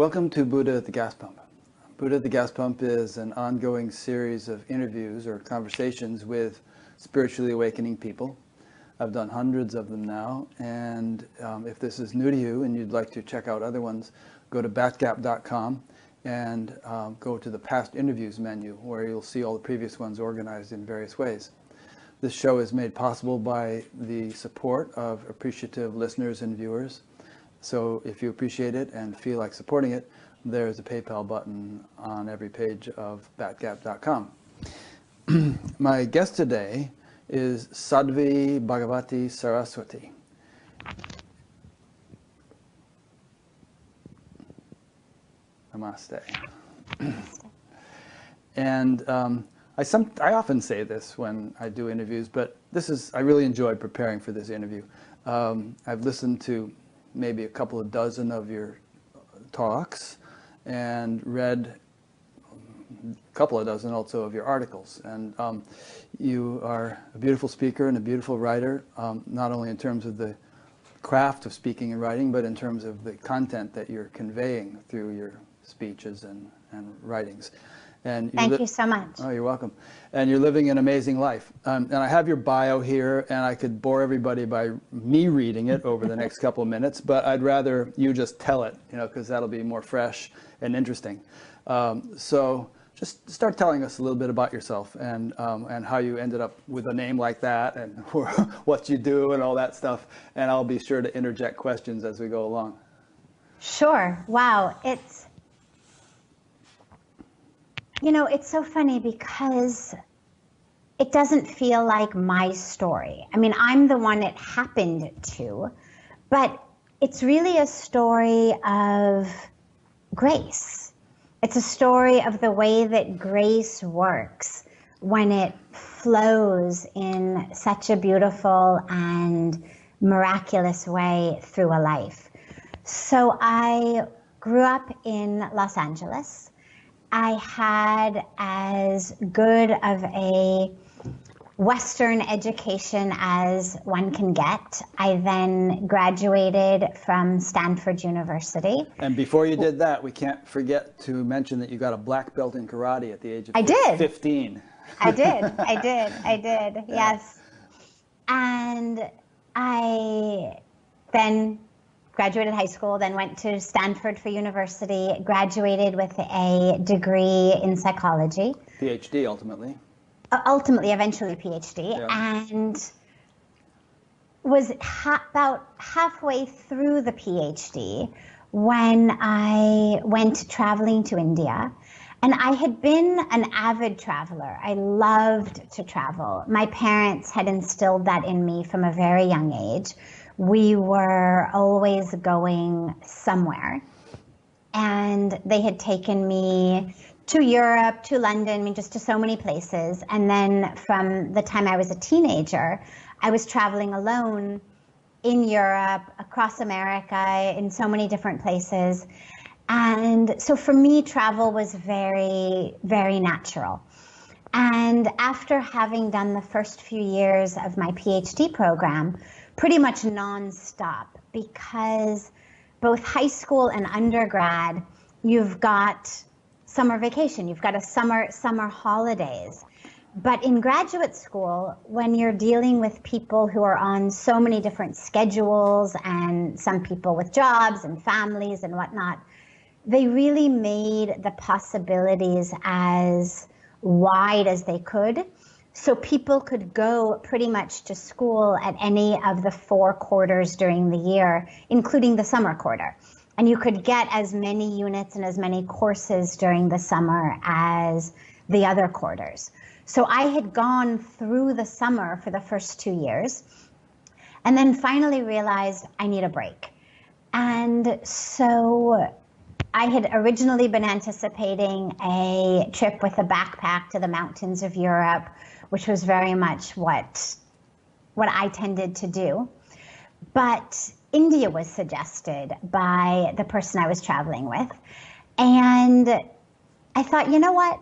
Welcome to Buddha at the Gas Pump. Buddha at the Gas Pump is an ongoing series of interviews or conversations with spiritually awakening people. I've done hundreds of them now, and if this is new to you and you'd like to check out other ones, go to batgap.com and go to the past interviews menu where you'll see all the previous ones organized in various ways. This show is made possible by the support of appreciative listeners and viewers. So if you appreciate it and feel like supporting it, there's a PayPal button on every page of batgap.com. My guest today is Sadhvi Bhagavati Saraswati. Namaste. And I often say this when I do interviews, but I really enjoyed preparing for this interview. I've listened to maybe a couple of dozen of your talks and read a couple of dozen also of your articles. And you are a beautiful speaker and a beautiful writer, not only in terms of the craft of speaking and writing, but in terms of the content that you're conveying through your speeches and writings. And Thank you so much. Oh, you're welcome. And you're living an amazing life. And I have your bio here, and I could bore everybody by me reading it over the next couple of minutes, but I'd rather you just tell it, because that'll be more fresh and interesting. So just start telling us a little bit about yourself and how you ended up with a name like that and what you do and all that stuff. And I'll be sure to interject questions as we go along. Sure. Wow. It's so funny because it doesn't feel like my story. I mean, I'm the one it happened to, but it's really a story of grace. It's a story of the way that grace works when it flows in such a beautiful and miraculous way through a life. So I grew up in Los Angeles. I had as good of a Western education as one can get. I then graduated from Stanford University. And before you did that, we can't forget to mention that you got a black belt in karate at the age of 15. I did, yes. And I then graduated high school, then went to Stanford for university, graduated with a degree in psychology. PhD, ultimately. Eventually PhD, yeah. And was about halfway through the PhD when I went traveling to India. And I had been an avid traveler. I loved to travel. My parents had instilled that in me from a very young age. We were always going somewhere, and they had taken me to Europe, to London, I mean, just to so many places. And then from the time I was a teenager, I was traveling alone in Europe, across America, in so many different places. And so for me, travel was very, very natural. And after having done the first few years of my PhD program, pretty much nonstop, because both high school and undergrad, you've got summer vacation, you've got a summer holidays. But in graduate school, when you're dealing with people who are on so many different schedules and some people with jobs and families and whatnot, they really made the possibilities as wide as they could. So people could go pretty much to school at any of the 4 quarters during the year, including the summer quarter. And you could get as many units and as many courses during the summer as the other quarters. So I had gone through the summer for the first 2 years, and then finally realized I need a break. And so I had originally been anticipating a trip with a backpack to the mountains of Europe, which was very much what I tended to do. But India was suggested by the person I was traveling with. And I thought, you know what?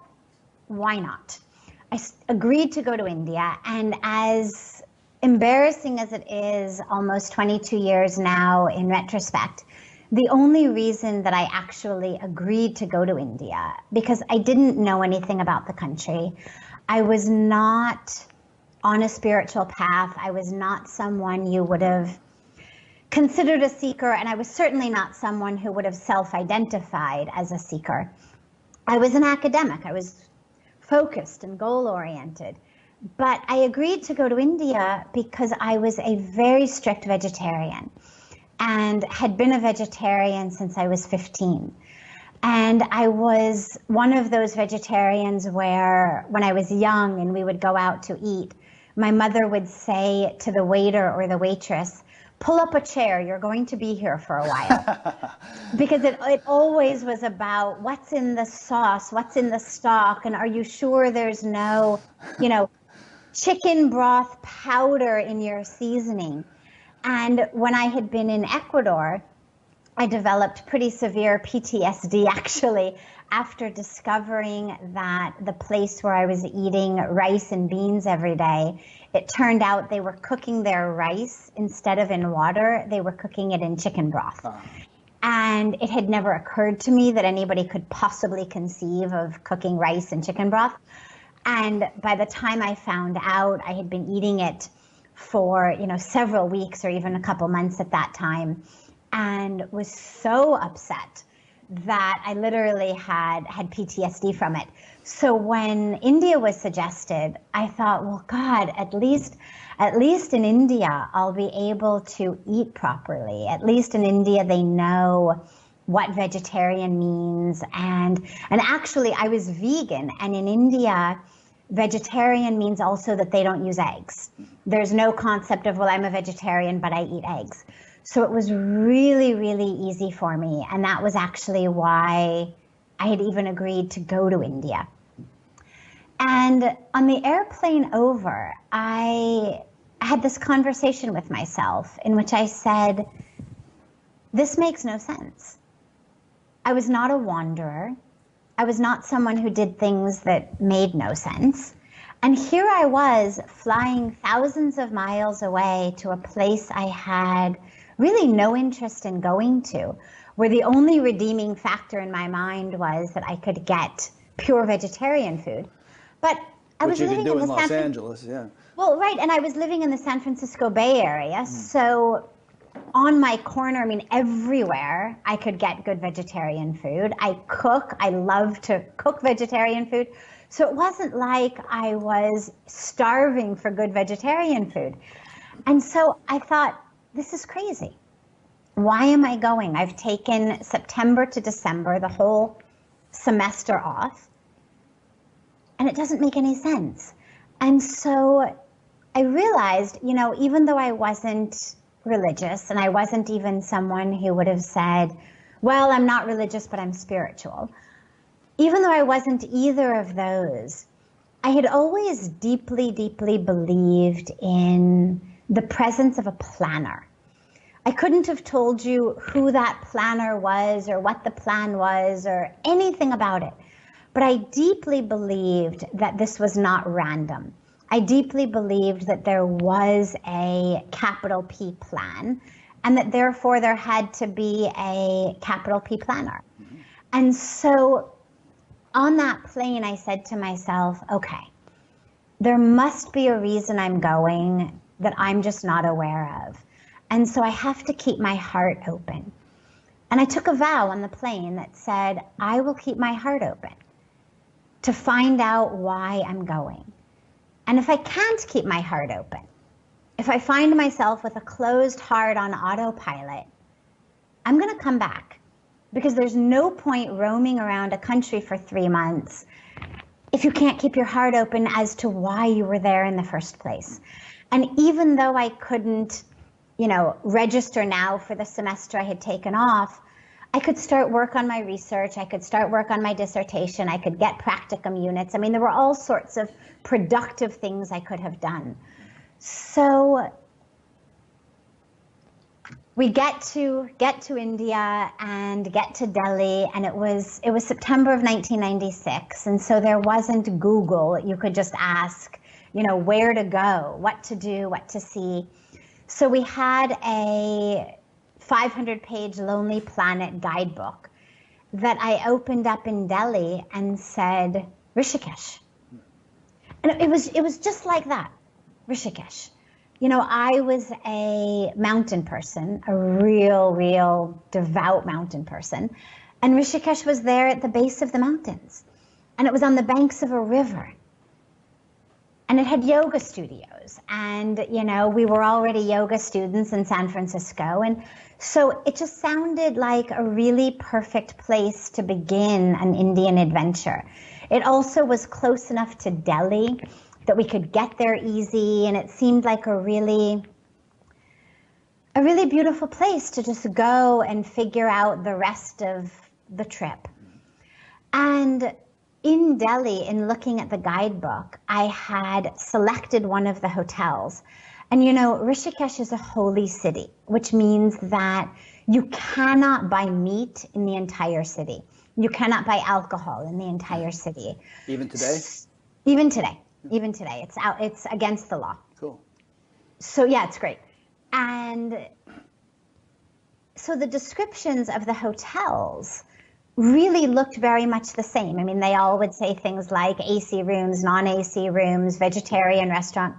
Why not? I agreed to go to India. And as embarrassing as it is, almost 22 years now in retrospect, the only reason that I actually agreed to go to India, because I didn't know anything about the country. I was not on a spiritual path. I was not someone you would have considered a seeker, and I was certainly not someone who would have self-identified as a seeker. I was an academic. I was focused and goal-oriented. But I agreed to go to India because I was a very strict vegetarian and had been a vegetarian since I was 15. And I was one of those vegetarians where when I was young and we would go out to eat, my mother would say to the waiter or the waitress, pull up a chair, you're going to be here for a while. Because it always was about what's in the sauce, what's in the stock, and are you sure there's no, chicken broth powder in your seasoning. And when I had been in Ecuador, I developed pretty severe PTSD actually after discovering that the place where I was eating rice and beans every day, it turned out they were cooking their rice instead of in water, they were cooking it in chicken broth. And it had never occurred to me that anybody could possibly conceive of cooking rice in chicken broth. And by the time I found out, I had been eating it for, several weeks or even a couple months at that time, and was so upset that I literally had PTSD from it. So when India was suggested, I thought, well, God, at least in India, I'll be able to eat properly. At least in India, they know what vegetarian means. And actually, I was vegan. And in India, vegetarian means also that they don't use eggs. There's no concept of, well, I'm a vegetarian, but I eat eggs. So it was really, really easy for me. And that was actually why I had even agreed to go to India. And on the airplane over, I had this conversation with myself in which I said, this makes no sense. I was not a wanderer. I was not someone who did things that made no sense. And here I was flying thousands of miles away to a place I had really no interest in going to, where the only redeeming factor in my mind was that I could get pure vegetarian food. But I was living in Los Angeles, yeah. Well, right, and I was living in the San Francisco Bay Area, so on my corner, everywhere I could get good vegetarian food. I love to cook vegetarian food. So it wasn't like I was starving for good vegetarian food. And so I thought, this is crazy. Why am I going? I've taken September to December, the whole semester off, and it doesn't make any sense. And so I realized, even though I wasn't religious, and I wasn't even someone who would have said, well, I'm not religious, but I'm spiritual. Even though I wasn't either of those, I had always deeply, deeply believed in the presence of a planner. I couldn't have told you who that planner was or what the plan was or anything about it, but I deeply believed that this was not random. I deeply believed that there was a capital P plan and that therefore there had to be a capital P planner. And so on that plane, I said to myself, okay, there must be a reason I'm going that I'm just not aware of. And so I have to keep my heart open. And I took a vow on the plane that said, I will keep my heart open to find out why I'm going. And if I can't keep my heart open, if I find myself with a closed heart on autopilot, I'm going to come back, because there's no point roaming around a country for 3 months if you can't keep your heart open as to why you were there in the first place. And even though I couldn't, register now for the semester I had taken off, I could start work on my research. I could start work on my dissertation. I could get practicum units. There were all sorts of productive things I could have done. So we get to India and get to Delhi, and it was September of 1996, and so there wasn't Google. You could just ask, where to go, what to do, what to see. So we had a 500-page Lonely Planet guidebook that I opened up in Delhi and said, Rishikesh. And it was just like that, Rishikesh. You know, I was a mountain person, a real devout mountain person. And Rishikesh was there at the base of the mountains. And it was on the banks of a river. And it had yoga studios. And, you know, we were already yoga students in San Francisco. And so it just sounded like a really perfect place to begin an Indian adventure. It also was close enough to Delhi that we could get there easy. And it seemed like a really beautiful place to just go and figure out the rest of the trip. And in Delhi, in looking at the guidebook, I had selected one of the hotels. And you know, Rishikesh is a holy city, which means that you cannot buy meat in the entire city. You cannot buy alcohol in the entire city. Even today? Even today. Even today. It's against the law. Cool. So yeah, it's great. And so the descriptions of the hotels really looked very much the same. I mean, they all would say things like AC rooms, non-AC rooms, vegetarian restaurant.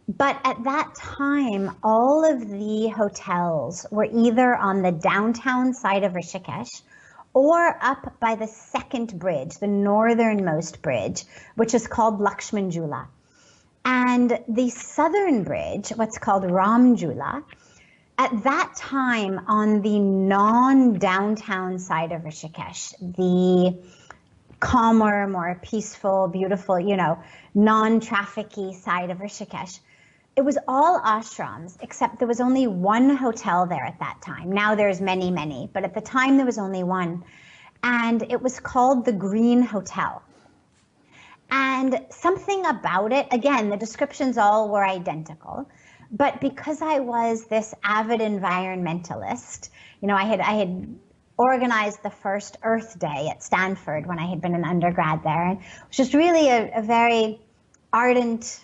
But at that time, all of the hotels were either on the downtown side of Rishikesh or up by the second bridge, the northernmost bridge, which is called Lakshman Jhula. And the southern bridge, what's called Ram Jhula, at that time on the non-downtown side of Rishikesh, the calmer, more peaceful, beautiful, you know, non-trafficky side of Rishikesh, it was all ashrams, except there was only one hotel there at that time. Now there's many, but at the time there was only one. And it was called the Green Hotel. And something about it, again, the descriptions all were identical. But because I was this avid environmentalist, you know, I had organized the first Earth Day at Stanford when I had been an undergrad there. And it was just really a very ardent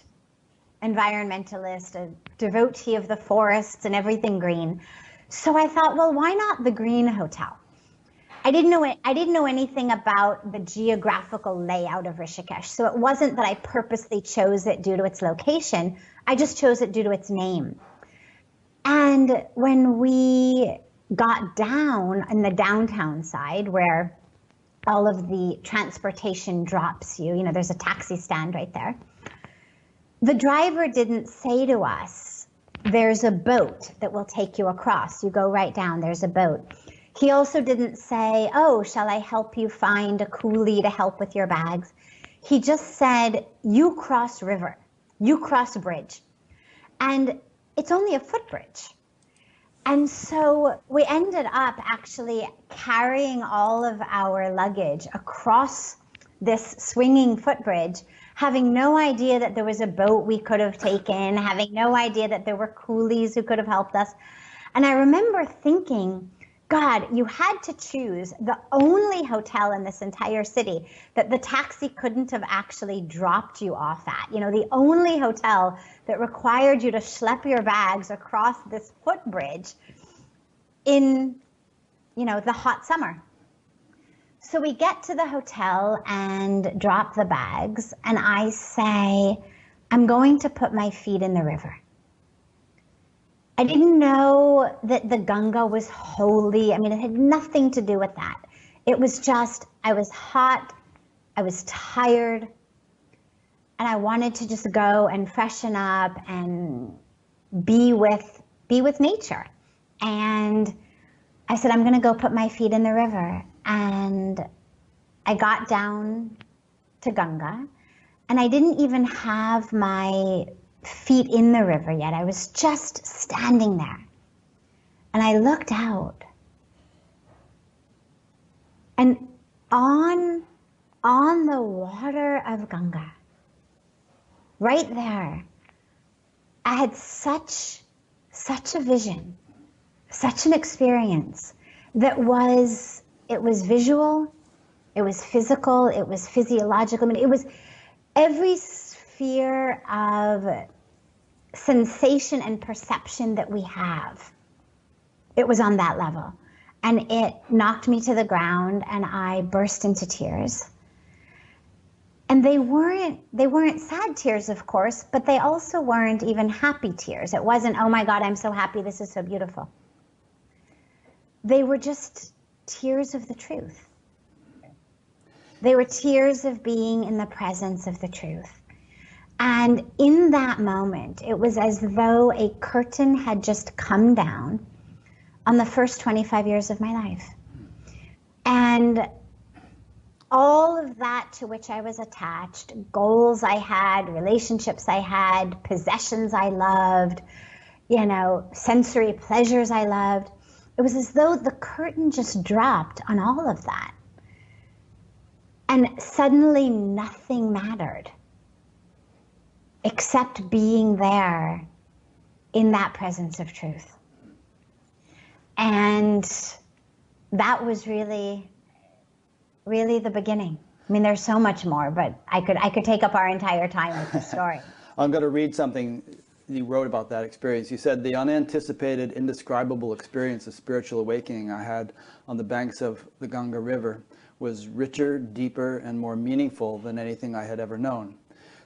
environmentalist, a devotee of the forests and everything green. So I thought, well, why not the Green Hotel? I didn't know anything about the geographical layout of Rishikesh. So it wasn't that I purposely chose it due to its location. I just chose it due to its name. And when we got down in the downtown side where all of the transportation drops you, you know, there's a taxi stand right there. The driver didn't say to us, there's a boat that will take you across. You go right down, there's a boat. He also didn't say, oh, shall I help you find a coolie to help with your bags? He just said, you cross river, you cross bridge. And it's only a footbridge. And so we ended up actually carrying all of our luggage across this swinging footbridge, having no idea that there was a boat we could have taken, having no idea that there were coolies who could have helped us. And I remember thinking, God, you had to choose the only hotel in this entire city that the taxi couldn't have actually dropped you off at. You know, the only hotel that required you to schlep your bags across this footbridge in, you know, the hot summer. So we get to the hotel and drop the bags, and I say, I'm going to put my feet in the river. I didn't know that the Ganga was holy. I mean, it had nothing to do with that. It was just, I was hot, I was tired, and I wanted to just go and freshen up and be with nature. And I said, I'm going to go put my feet in the river. And I got down to Ganga, and I didn't even have my feet in the river yet. I was just standing there. And I looked out. And on the water of Ganga, right there, I had such a vision, such an experience that it was visual, it was physical, it was physiological. I mean, it was every sphere of sensation and perception that we have. It was on that level. And it knocked me to the ground and I burst into tears. And they weren't sad tears, of course, but they also weren't even happy tears. It wasn't, oh my God, I'm so happy, this is so beautiful. They were just tears of the truth. They were tears of being in the presence of the truth. And in that moment, it was as though a curtain had just come down on the first 25 years of my life. And all of that to which I was attached, goals I had, relationships I had, possessions I loved, sensory pleasures I loved, it was as though the curtain just dropped on all of that. And suddenly nothing mattered except being there in that presence of truth. And that was really the beginning. I mean, there's so much more, but I could take up our entire time with the story. I'm going to read something you wrote about that experience. You said, the unanticipated, indescribable experience of spiritual awakening I had on the banks of the Ganga River was richer, deeper, and more meaningful than anything I had ever known.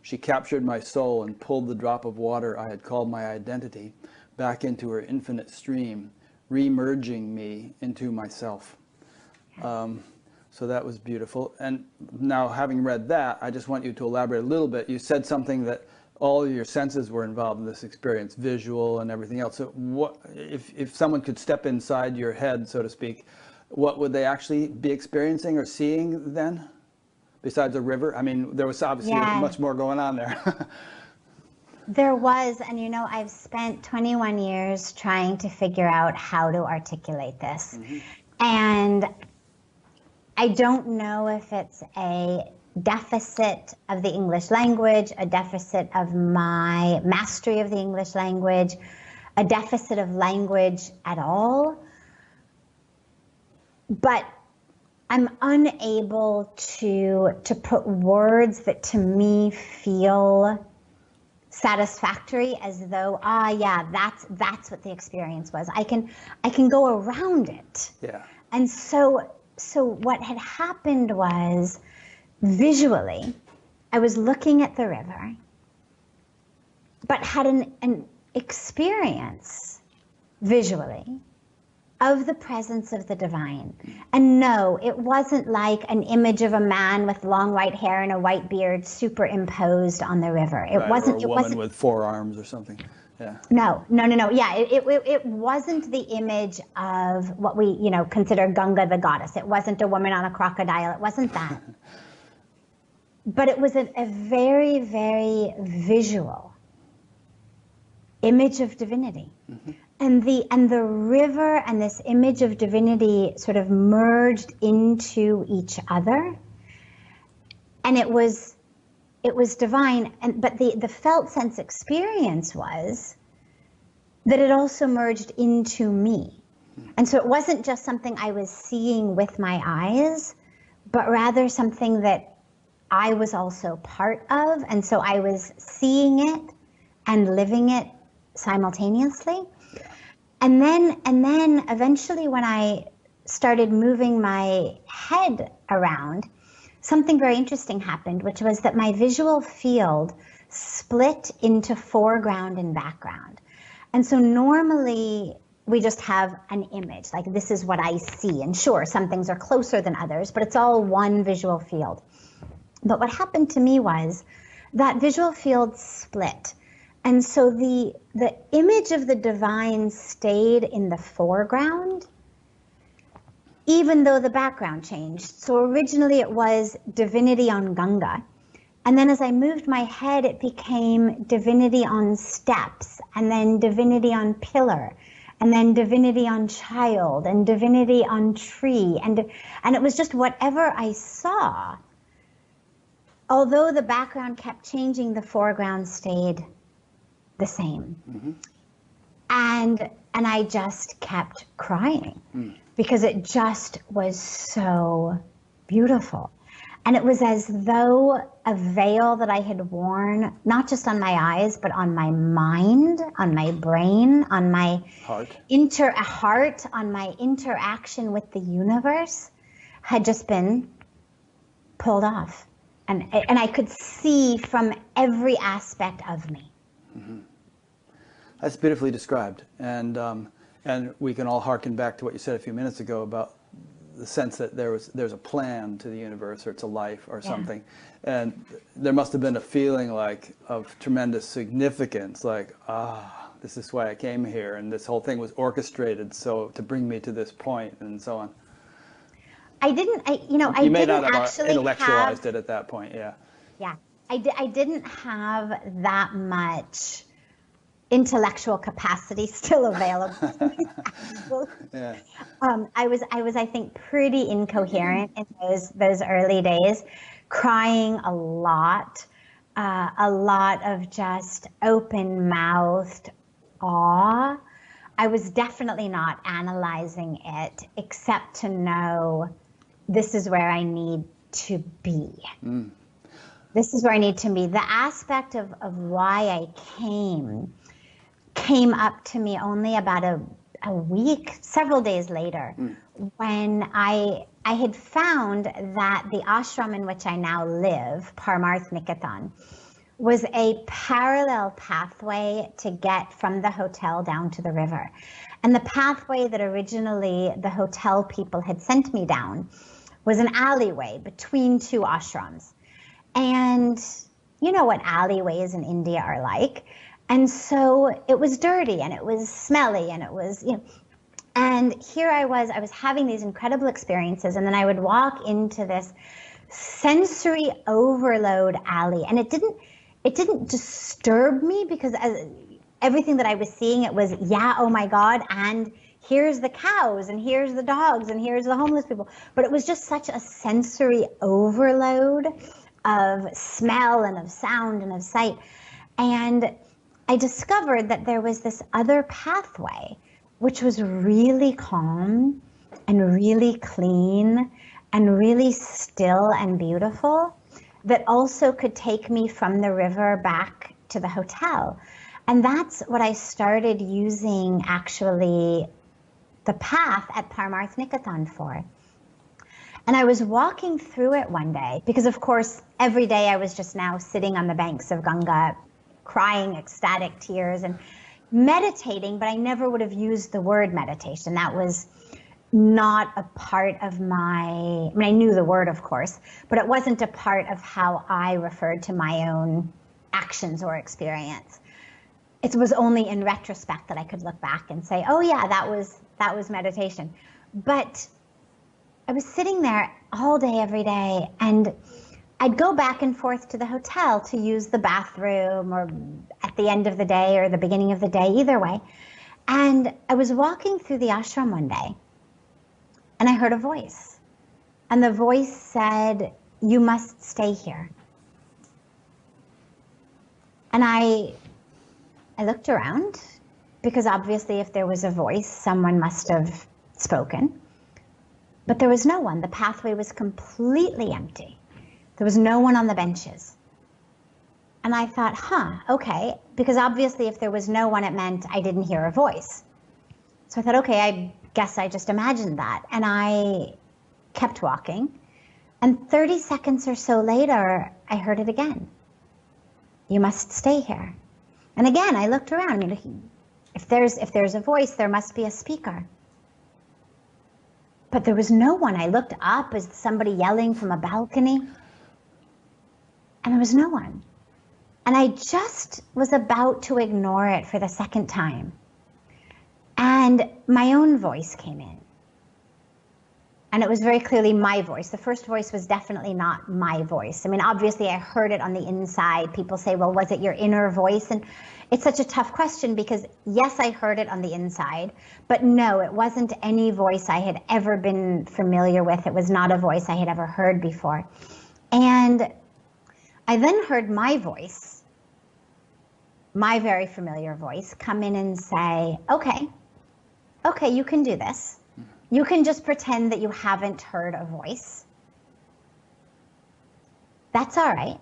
She captured my soul and pulled the drop of water I had called my identity back into her infinite stream, re-merging me into myself. So that was beautiful. And now, having read that, I just want you to elaborate a little bit. You said something that all your senses were involved in this experience, visual and everything else. So what, if someone could step inside your head, so to speak, what would they actually be experiencing or seeing then, besides a river? I mean, there was obviously much more going on there. There was, and I've spent 21 years trying to figure out how to articulate this. Mm-hmm. And I don't know if it's a deficit of the English language, a deficit of my mastery of the English language, a deficit of language at all. But I'm unable to put words that to me feel satisfactory, as though, that's what the experience was. I can go around it. Yeah. And so what had happened was, visually, I was looking at the river, but had an experience visually of the presence of the divine. And no, it wasn't like an image of a man with long white hair and a white beard superimposed on the river. It wasn't. Or a woman with 4 arms or something. Yeah. No. Yeah, it wasn't the image of what we consider Ganga the goddess. It wasn't a woman on a crocodile. It wasn't that. But it was a very, very visual image of divinity. Mm-hmm. And the river and this image of divinity sort of merged into each other. And it was divine. But the felt sense experience was that it also merged into me. And so it wasn't just something I was seeing with my eyes, but rather something that I was also part of. And so I was seeing it and living it simultaneously. And then eventually, when I started moving my head around, something very interesting happened, which was that my visual field split into foreground and background. And so normally we just have an image, like this is what I see. And sure, some things are closer than others, but it's all one visual field. But what happened to me was that visual field split. And so the image of the divine stayed in the foreground, even though the background changed. So originally it was divinity on Ganga. And then as I moved my head, it became divinity on steps, and then divinity on pillar, and then divinity on child, and divinity on tree. And it was just whatever I saw. Although the background kept changing, the foreground stayed the same. Mm-hmm. And I just kept crying because it just was so beautiful. And it was as though a veil that I had worn, not just on my eyes, but on my mind, on my brain, on my heart, on my interaction with the universe, had just been pulled off. And I could see from every aspect of me. Mm-hmm. That's beautifully described. And we can all hearken back to what you said a few minutes ago about the sense that there's a plan to the universe, or it's a life or something. And there must have been a feeling like of tremendous significance, like, this is why I came here, and this whole thing was orchestrated so to bring me to this point, and so on. I didn't actually intellectualized it at that point, yeah. Yeah, I didn't have that much intellectual capacity still available to me. Yeah. I was, I think, pretty incoherent in those early days, crying a lot of just open-mouthed awe. I was definitely not analyzing it, except to know this is where I need to be. Mm. This is where I need to be. The aspect of why I came up to me only about a week, several days later, when I had found that the ashram in which I now live, Parmarth Niketan, was a parallel pathway to get from the hotel down to the river. And the pathway that originally the hotel people had sent me down was an alleyway between two ashrams. And you know what alleyways in India are like. And so it was dirty and it was smelly and it was, and here I was having these incredible experiences, and then I would walk into this sensory overload alley, and it didn't disturb me, because everything that I was seeing, it was, oh my God, and here's the cows, and here's the dogs, and here's the homeless people. But it was just such a sensory overload of smell and of sound and of sight. And I discovered that there was this other pathway, which was really calm and really clean and really still and beautiful, that also could take me from the river back to the hotel. And that's what I started using, actually, the path at Parmarth Niketan for. And I was walking through it one day, because of course, every day I was just now sitting on the banks of Ganga, crying ecstatic tears and meditating, but I never would have used the word meditation. That was not a part of I knew the word, of course, but it wasn't a part of how I referred to my own actions or experience. It was only in retrospect that I could look back and say, oh yeah, that was meditation. But I was sitting there all day, every day, and I'd go back and forth to the hotel to use the bathroom, or at the end of the day or the beginning of the day, either way. And I was walking through the ashram one day, and I heard a voice. And the voice said, "You must stay here." And I looked around, because obviously if there was a voice, someone must have spoken. But there was no one. The pathway was completely empty. There was no one on the benches. And I thought, okay, because obviously if there was no one, it meant I didn't hear a voice. So I thought, okay, I guess I just imagined that. And I kept walking. And 30 seconds or so later, I heard it again. "You must stay here." And again, I looked around. If there's a voice, there must be a speaker. But there was no one. I looked up. Was somebody yelling from a balcony? And there was no one. And I just was about to ignore it for the second time. And my own voice came in. And it was very clearly my voice. The first voice was definitely not my voice. I mean, obviously I heard it on the inside. People say, well, was it your inner voice? And it's such a tough question, because yes, I heard it on the inside, but no, it wasn't any voice I had ever been familiar with. It was not a voice I had ever heard before. And I then heard my voice, my very familiar voice, come in and say, okay, you can do this. You can just pretend that you haven't heard a voice. that's all right.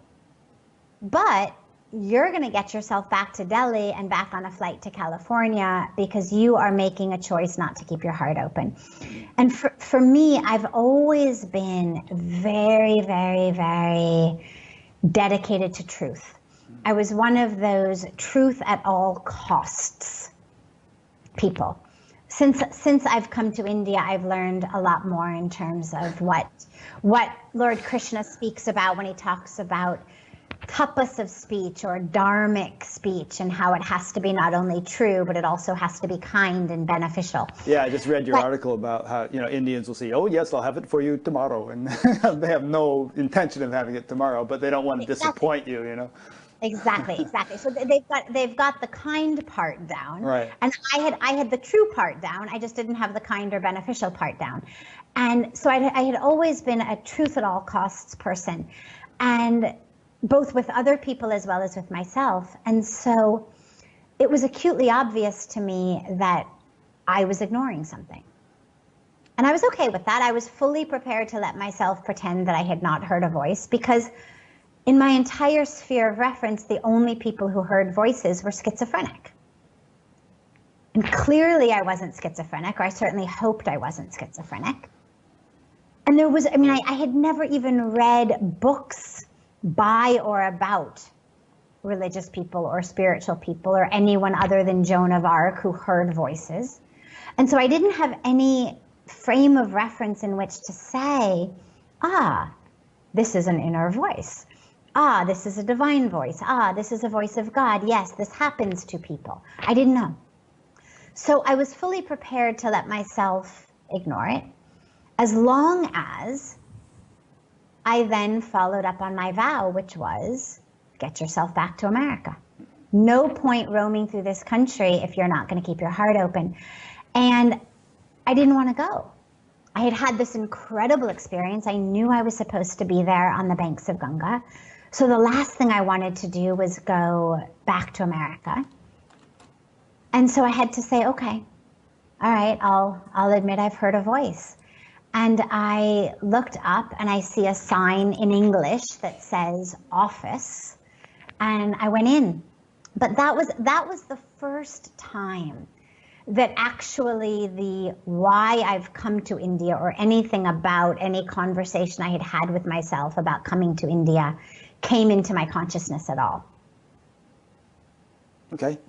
But you're going to get yourself back to Delhi and back on a flight to California because you are making a choice not to keep your heart open. And for me, I've always been very, very, very dedicated to truth. I was one of those truth at all costs people. Since I've come to India, I've learned a lot more in terms of what Lord Krishna speaks about when he talks about tapas of speech or dharmic speech, and how it has to be not only true, but it also has to be kind and beneficial. Yeah, I just read your article about how, Indians will say, oh, yes, I'll have it for you tomorrow. And they have no intention of having it tomorrow, but they don't want to disappoint you, Exactly. So they've got the kind part down. Right. And I had the true part down. I just didn't have the kind or beneficial part down. And so I had always been a truth at all costs person, and both with other people as well as with myself. And so it was acutely obvious to me that I was ignoring something. And I was okay with that. I was fully prepared to let myself pretend that I had not heard a voice, because in my entire sphere of reference, the only people who heard voices were schizophrenic. And clearly I wasn't schizophrenic, or I certainly hoped I wasn't schizophrenic. And I had never even read books by or about religious people or spiritual people or anyone other than Joan of Arc who heard voices. And so I didn't have any frame of reference in which to say, this is an inner voice. This is a divine voice. This is a voice of God. Yes, this happens to people. I didn't know. So I was fully prepared to let myself ignore it, as long as I then followed up on my vow, which was get yourself back to America. No point roaming through this country if you're not going to keep your heart open. And I didn't want to go. I had had this incredible experience. I knew I was supposed to be there on the banks of Ganga. So the last thing I wanted to do was go back to America. And so I had to say, okay, all right, I'll admit I've heard a voice. And I looked up and I see a sign in English that says office, and I went in. But that was the first time that actually the why I've come to India, or anything about any conversation I had had with myself about coming to India, came into my consciousness at all. Okay.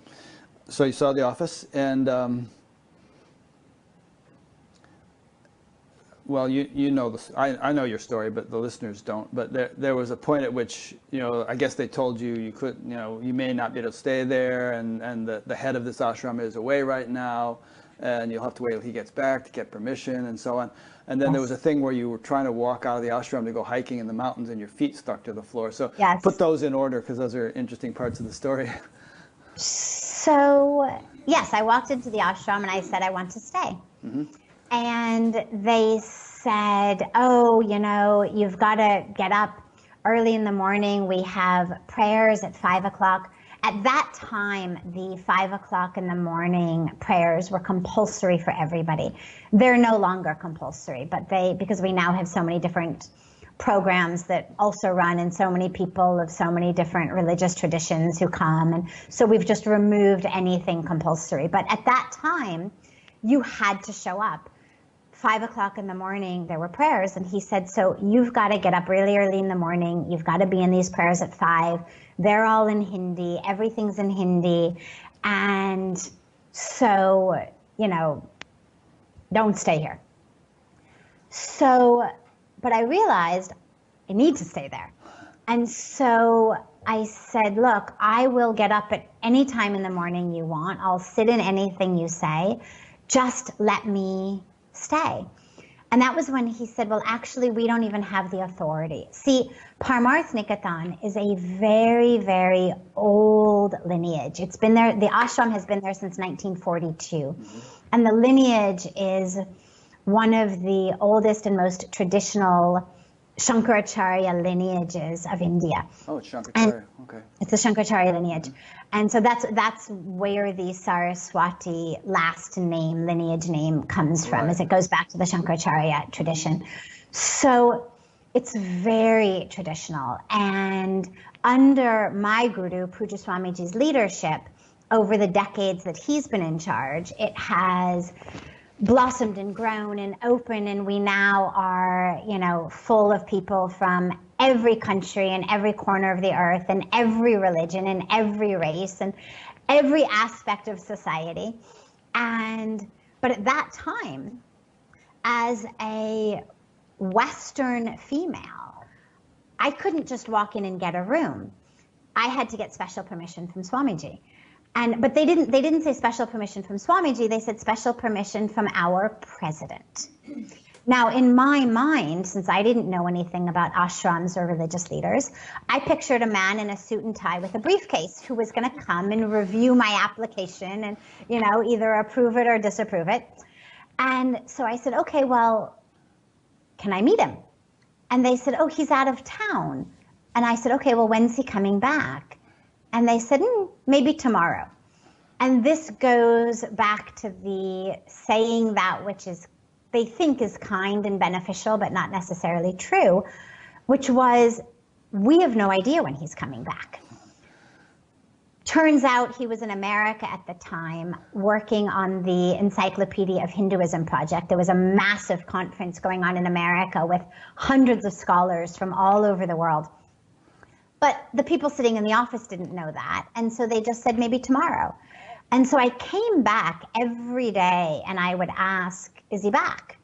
So you saw the office, and well, you know this. I know your story, but the listeners don't. But there was a point at which, I guess they told you you could, you may not be able to stay there, and the head of this ashram is away right now, and you'll have to wait till he gets back to get permission and so on. And then there was a thing where you were trying to walk out of the ashram to go hiking in the mountains, and your feet stuck to the floor. So put those in order, because those are interesting parts of the story. So yes, I walked into the ashram and I said I want to stay. Mm-hmm. And they said, you've got to get up early in the morning. We have prayers at 5 o'clock. At that time, the 5 o'clock in the morning prayers were compulsory for everybody. They're no longer compulsory, but because we now have so many different programs that also run, and so many people of so many different religious traditions who come. And so we've just removed anything compulsory. But at that time, you had to show up. 5 o'clock in the morning, there were prayers, and he said, so you've got to get up really early in the morning. You've got to be in these prayers at 5. They're all in Hindi. Everything's in Hindi. And so, don't stay here. So, but I realized I need to stay there. And so I said, look, I will get up at any time in the morning you want. I'll sit in anything you say. Just let me stay. And that was when he said, well, actually, we don't even have the authority. See, Parmarth Niketan is a very, very old lineage. It's been there, the ashram has been there since 1942. Mm-hmm. And the lineage is one of the oldest and most traditional Shankaracharya lineages of India. Oh, it's Shankaracharya, okay. It's the Shankaracharya lineage. And so that's where the Saraswati last name, lineage name comes from, as it goes back to the Shankaracharya tradition. So It's very traditional. And under my guru, Pujya Swamiji's leadership, over the decades that he's been in charge, it has blossomed and grown and opened, and we now are, full of people from every country and every corner of the earth and every religion and every race and every aspect of society. But at that time, as a Western female, I couldn't just walk in and get a room. I had to get special permission from Swamiji. But they didn't say special permission from Swamiji, they said special permission from our president. Now, in my mind, since I didn't know anything about ashrams or religious leaders, I pictured a man in a suit and tie with a briefcase who was going to come and review my application and, either approve it or disapprove it. And so I said, okay, well, can I meet him? And they said, oh, he's out of town. And I said, okay, well, when's he coming back? And they said, maybe tomorrow. And this goes back to the saying that which is they think is kind and beneficial, but not necessarily true, which was, we have no idea when he's coming back. Turns out he was in America at the time working on the Encyclopedia of Hinduism project. There was a massive conference going on in America with hundreds of scholars from all over the world. But the people sitting in the office didn't know that. And so they just said, maybe tomorrow. And so I came back every day and I would ask, is he back?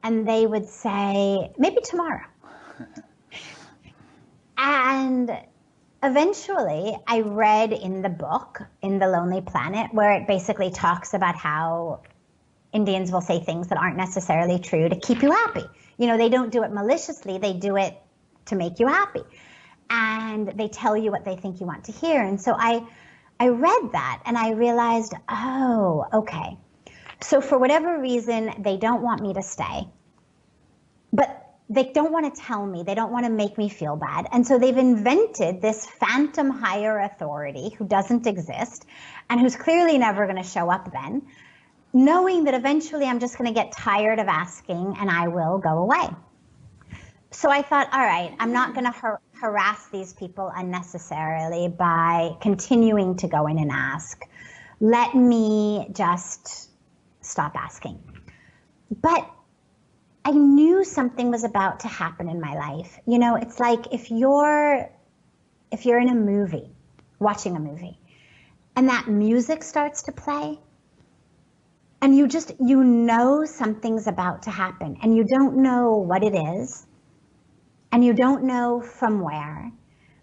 And they would say, maybe tomorrow. And eventually I read in the book, In the Lonely Planet, where it basically talks about how Indians will say things that aren't necessarily true to keep you happy. They don't do it maliciously, they do it to make you happy. And they tell you what they think you want to hear. And so I read that and I realized, oh, okay. So for whatever reason, they don't want me to stay, but they don't want to tell me, they don't want to make me feel bad. And so they've invented this phantom higher authority who doesn't exist and who's clearly never going to show up then, knowing that eventually I'm just going to get tired of asking and I will go away. So I thought, all right, I'm not going to harass these people unnecessarily by continuing to go in and ask. Let me just stop asking. But I knew something was about to happen in my life. It's like if you're in a movie, watching a movie, and that music starts to play, and you know something's about to happen, and you don't know what it is, and you don't know from where,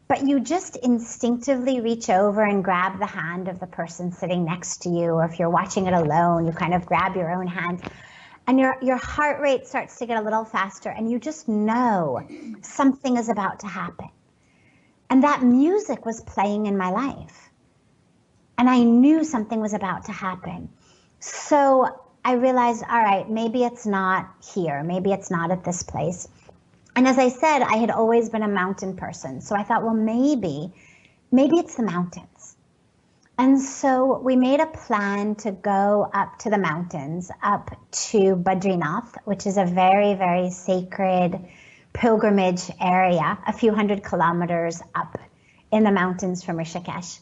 but you just instinctively reach over and grab the hand of the person sitting next to you, or if you're watching it alone, you kind of grab your own hand, and your heart rate starts to get a little faster, and you just know something is about to happen. And that music was playing in my life, and I knew something was about to happen. So I realized, all right, maybe it's not here, maybe it's not at this place. And as I said, I had always been a mountain person. So I thought, well, maybe it's the mountains. And so we made a plan to go up to the mountains, up to Badrinath, which is a very, very sacred pilgrimage area, a few hundred kilometers up in the mountains from Rishikesh.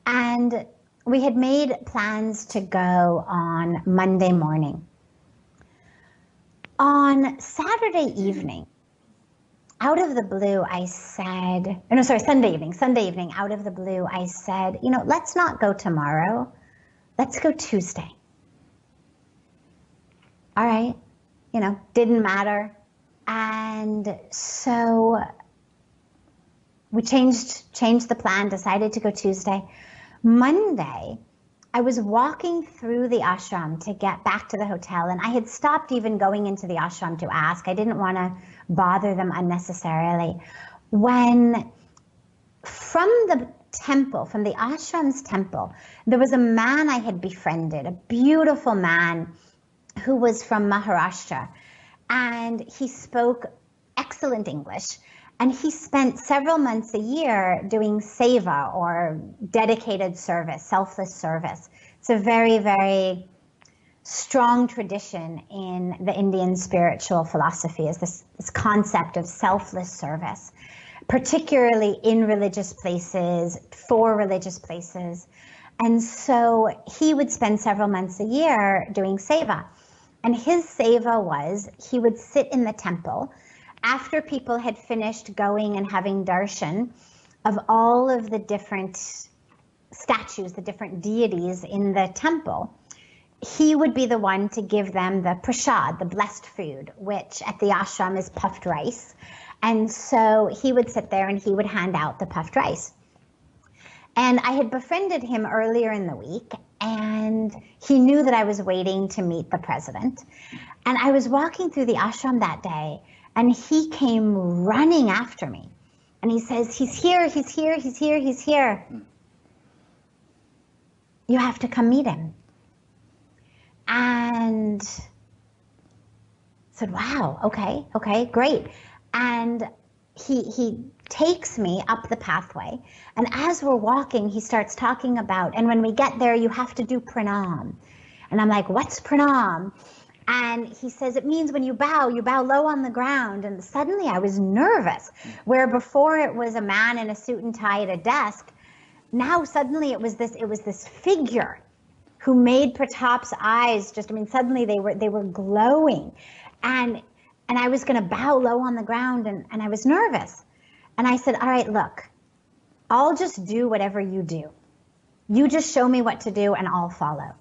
And we had made plans to go on Monday morning. On Saturday evening, out of the blue, I said, Sunday evening, out of the blue, I said, let's not go tomorrow. Let's go Tuesday. All right. Didn't matter. And so we changed the plan, decided to go Tuesday. Monday, I was walking through the ashram to get back to the hotel, and I had stopped even going into the ashram to ask. I didn't want to bother them unnecessarily. When from the temple, from the ashram's temple, there was a man I had befriended, a beautiful man who was from Maharashtra, and he spoke excellent English. And he spent several months a year doing seva, or dedicated service, selfless service. It's a very, very strong tradition in the Indian spiritual philosophy is this concept of selfless service, particularly in religious places, for religious places. And so he would spend several months a year doing seva. And his seva was he would sit in the temple after people had finished going and having darshan of all of the different statues, the different deities in the temple. He would be the one to give them the prasad, the blessed food, which at the ashram is puffed rice. And so he would sit there and he would hand out the puffed rice. And I had befriended him earlier in the week, and he knew that I was waiting to meet the president. And I was walking through the ashram that day, and he came running after me. And he says, he's here, he's here, he's here, he's here. You have to come meet him. And I said, wow, okay, great. And he takes me up the pathway. And as we're walking, he starts talking about, and when we get there, you have to do pranam. And I'm like, what's pranam? And he says, it means when you bow low on the ground. And suddenly I was nervous, where before it was a man in a suit and tie at a desk. Now suddenly it was this figure who made Pratap's eyes suddenly they were glowing. And I was going to bow low on the ground, and I was nervous. And I said, all right, look, I'll just do whatever you do. You just show me what to do and I'll follow.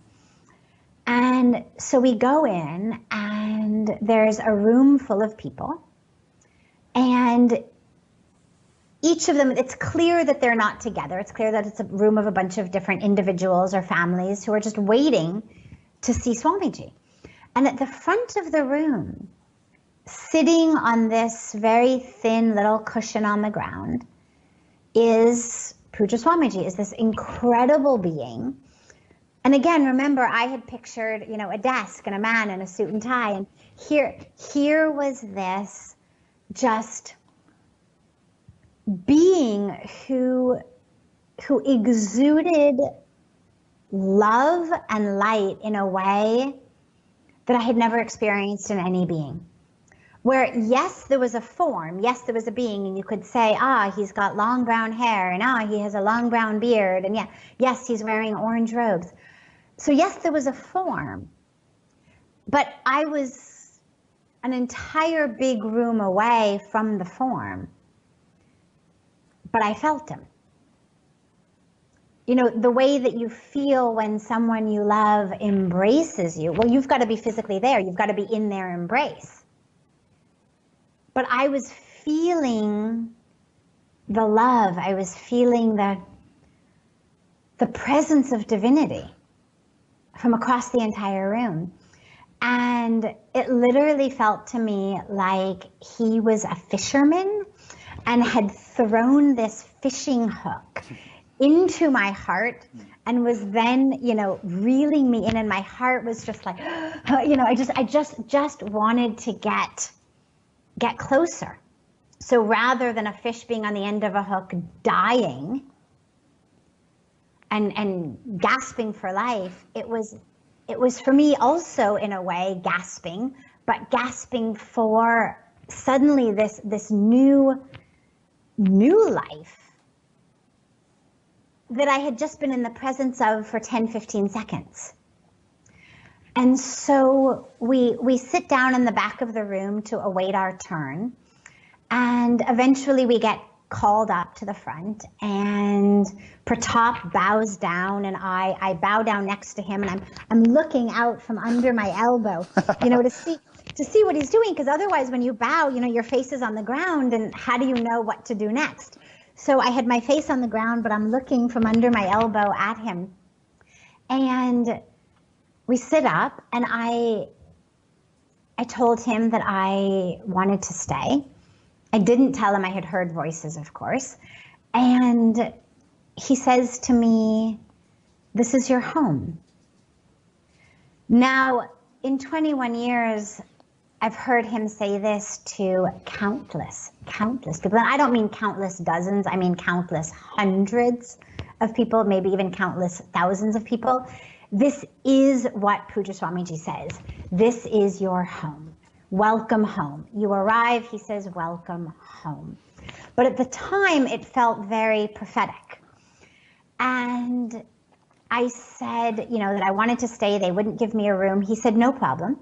And so we go in, and there's a room full of people. And each of them, it's clear that they're not together. It's clear that it's a room of a bunch of different individuals or families who are just waiting to see Swamiji. And at the front of the room, sitting on this very thin little cushion on the ground, is Pujya Swamiji, is this incredible being. And again, remember, I had pictured, a desk and a man in a suit and tie. And here was this just being who exuded love and light in a way that I had never experienced in any being. Where, yes, there was a form, yes, there was a being, and you could say, he's got long brown hair, and he has a long brown beard, and yes, he's wearing orange robes. So yes, there was a form, but I was an entire big room away from the form, but I felt him. The way that you feel when someone you love embraces you, well, you've got to be physically there, you've got to be in their embrace. But I was feeling the love. I was feeling the presence of divinity from across the entire room. And it literally felt to me like he was a fisherman and had thrown this fishing hook into my heart and was then, reeling me in. And my heart was just like, I just wanted to get closer. So rather than a fish being on the end of a hook dying and gasping for life, it was for me also in a way gasping, but gasping for suddenly this new life that I had just been in the presence of for 10, 15 seconds. And so we sit down in the back of the room to await our turn. And eventually we get called up to the front, and Pratap bows down, and I bow down next to him, and I'm looking out from under my elbow, to see what he's doing, because otherwise when you bow, your face is on the ground, and how do you know what to do next? So I had my face on the ground, but I'm looking from under my elbow at him. And we sit up, and I told him that I wanted to stay. I didn't tell him I had heard voices, of course. And he says to me, "This is your home." Now, in 21 years, I've heard him say this to countless people. And I don't mean countless dozens, I mean countless hundreds of people, maybe even countless thousands of people. This is what Pujya Swamiji says. This is your home. Welcome home. You arrive, he says, welcome home. But at the time, it felt very prophetic. And I said, you know, that I wanted to stay. They wouldn't give me a room. He said, no problem.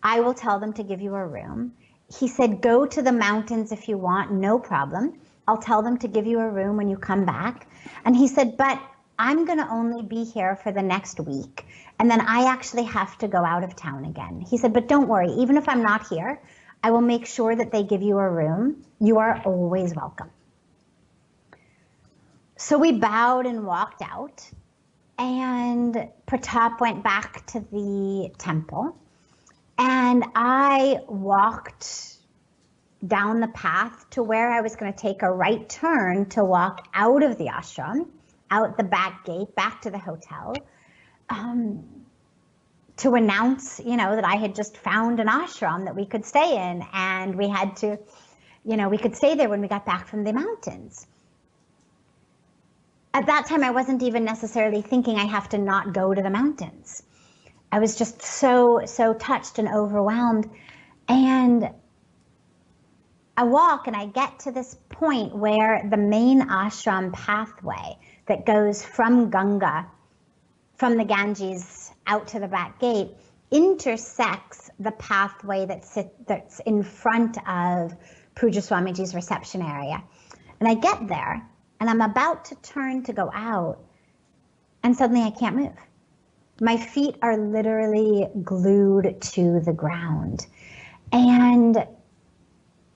I will tell them to give you a room. He said, go to the mountains if you want, no problem. I'll tell them to give you a room when you come back. And he said, but I'm going to only be here for the next week. And then I actually have to go out of town again. He said, but don't worry, even if I'm not here, I will make sure that they give you a room. You are always welcome. So we bowed and walked out, and Pratap went back to the temple, and I walked down the path to where I was going to take a right turn to walk out of the ashram, out the back gate, back to the hotel, to announce, you know, that I had just found an ashram that we could stay in, and we had to, you know, we could stay there when we got back from the mountains. At that time, I wasn't even necessarily thinking I have to not go to the mountains. I was just so touched and overwhelmed. And I walk and I get to this point where the main ashram pathway that goes from Ganga, from the Ganges out to the back gate, intersects the pathway that's in front of Pujya Swamiji's reception area. And I get there and I'm about to turn to go out, and suddenly I can't move. My feet are literally glued to the ground. And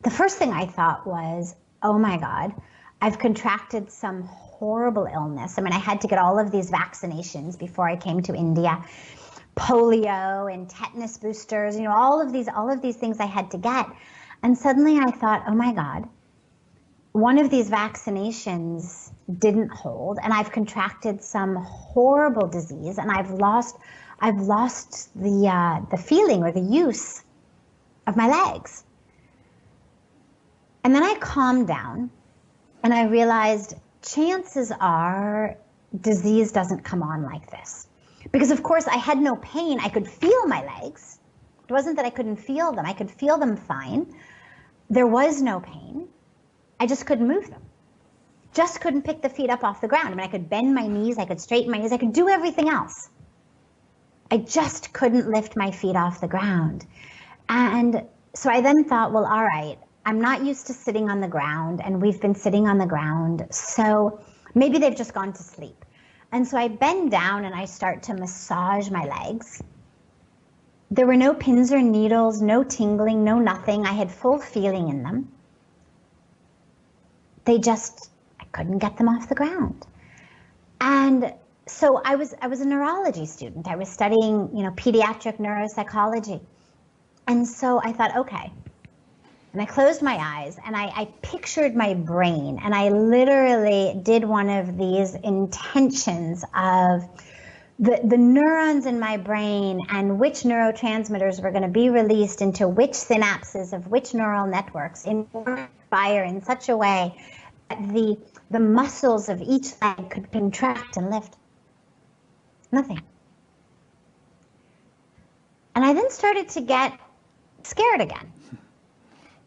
the first thing I thought was, oh my God, I've contracted some horrible illness. I mean, I had to get all of these vaccinations before I came to India. Polio and tetanus boosters, you know, all of these things I had to get. And suddenly I thought, oh my God, one of these vaccinations didn't hold, and I've contracted some horrible disease, and I've lost the feeling or the use of my legs. And then I calmed down and I realized chances are disease doesn't come on like this. Because of course I had no pain. I could feel my legs. It wasn't that I couldn't feel them. I could feel them fine. There was no pain. I just couldn't move them. Just couldn't pick the feet up off the ground. I mean, I could bend my knees, I could straighten my knees, I could do everything else. I just couldn't lift my feet off the ground. And so I then thought, well, all right, I'm not used to sitting on the ground, and we've been sitting on the ground, so maybe they've just gone to sleep. And so I bend down and I start to massage my legs. There were no pins or needles, no tingling, no nothing. I had full feeling in them. I couldn't get them off the ground. And so I was a neurology student. I was studying, you know, pediatric neuropsychology. And so I thought, okay. And I closed my eyes and I pictured my brain, and I literally did one of these intentions of the neurons in my brain and which neurotransmitters were going to be released into which synapses of which neural networks in fire in such a way that the muscles of each leg could contract and lift. Nothing. And I then started to get scared again.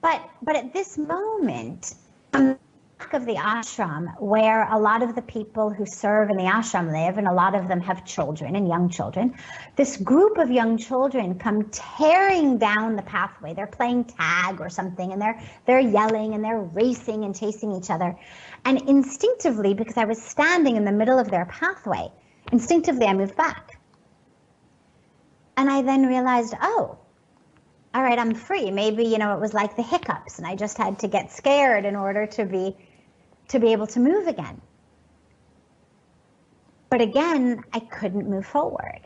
But at this moment, on the back of the ashram, where a lot of the people who serve in the ashram live, and a lot of them have children and young children, this group of young children come tearing down the pathway. They're playing tag or something, and they're yelling and they're racing and chasing each other. And instinctively, because I was standing in the middle of their pathway, instinctively I moved back. And I then realized, oh, all right, I'm free. Maybe, you know, it was like the hiccups, and I just had to get scared in order to be able to move again. But again, I couldn't move forward.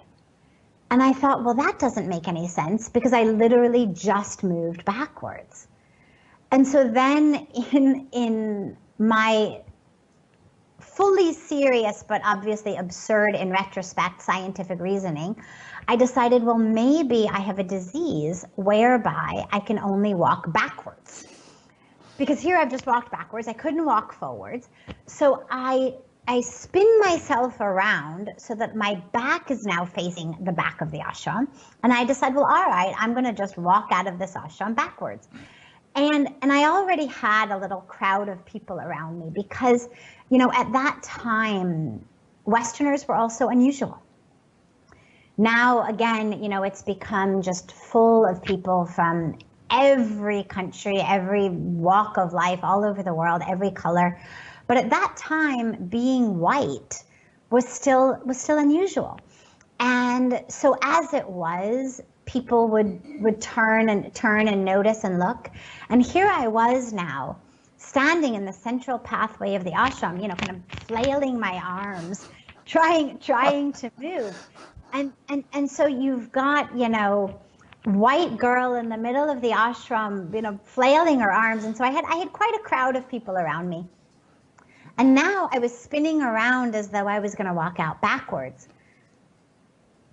And I thought, well, that doesn't make any sense because I literally just moved backwards. And so then in my fully serious, but obviously absurd in retrospect, scientific reasoning, I decided, well, maybe I have a disease whereby I can only walk backwards. Because here I've just walked backwards, I couldn't walk forwards. So I I spin myself around so that my back is now facing the back of the ashram. And I decide, well, all right, I'm going to just walk out of this ashram backwards. And I already had a little crowd of people around me because, you know, at that time, Westerners were also unusual. Now, again, you know, it's become just full of people from every country, every walk of life, all over the world, every color. But at that time, being white was still unusual. And so as it was, people would turn and notice and look. And here I was now, standing in the central pathway of the ashram, you know, kind of flailing my arms, trying to move. And so you've got, you know, white girl in the middle of the ashram, you know, flailing her arms. And so I had quite a crowd of people around me. And now I was spinning around as though I was going to walk out backwards,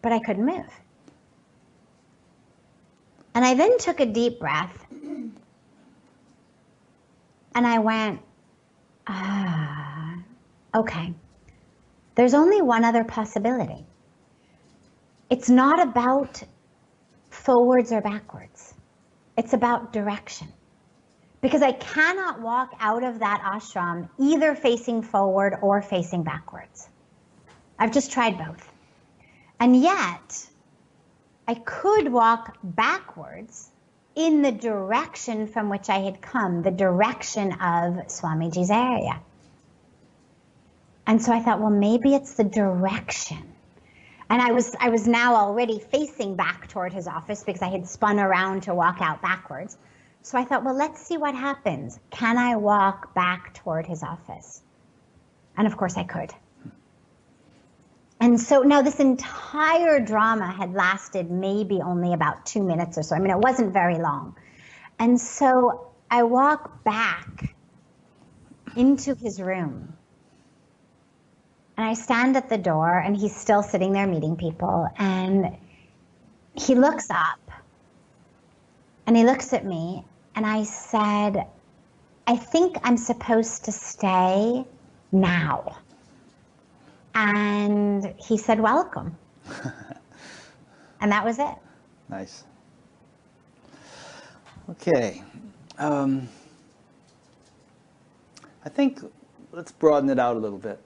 but I couldn't move. And I then took a deep breath and I went, okay, there's only one other possibility. It's not about forwards or backwards. It's about direction. Because I cannot walk out of that ashram either facing forward or facing backwards. I've just tried both. And yet, I could walk backwards in the direction from which I had come, the direction of Swamiji's area. And so I thought, well, maybe it's the direction. And I was now already facing back toward his office because I had spun around to walk out backwards. So I thought, well, let's see what happens. Can I walk back toward his office? And of course I could. And so now this entire drama had lasted maybe only about 2 minutes or so. I mean, it wasn't very long. And so I walk back into his room. And I stand at the door and he's still sitting there meeting people. And he looks up and he looks at me. And I said, I think I'm supposed to stay now. And he said, welcome. And that was it. Nice. Okay. I think let's broaden it out a little bit.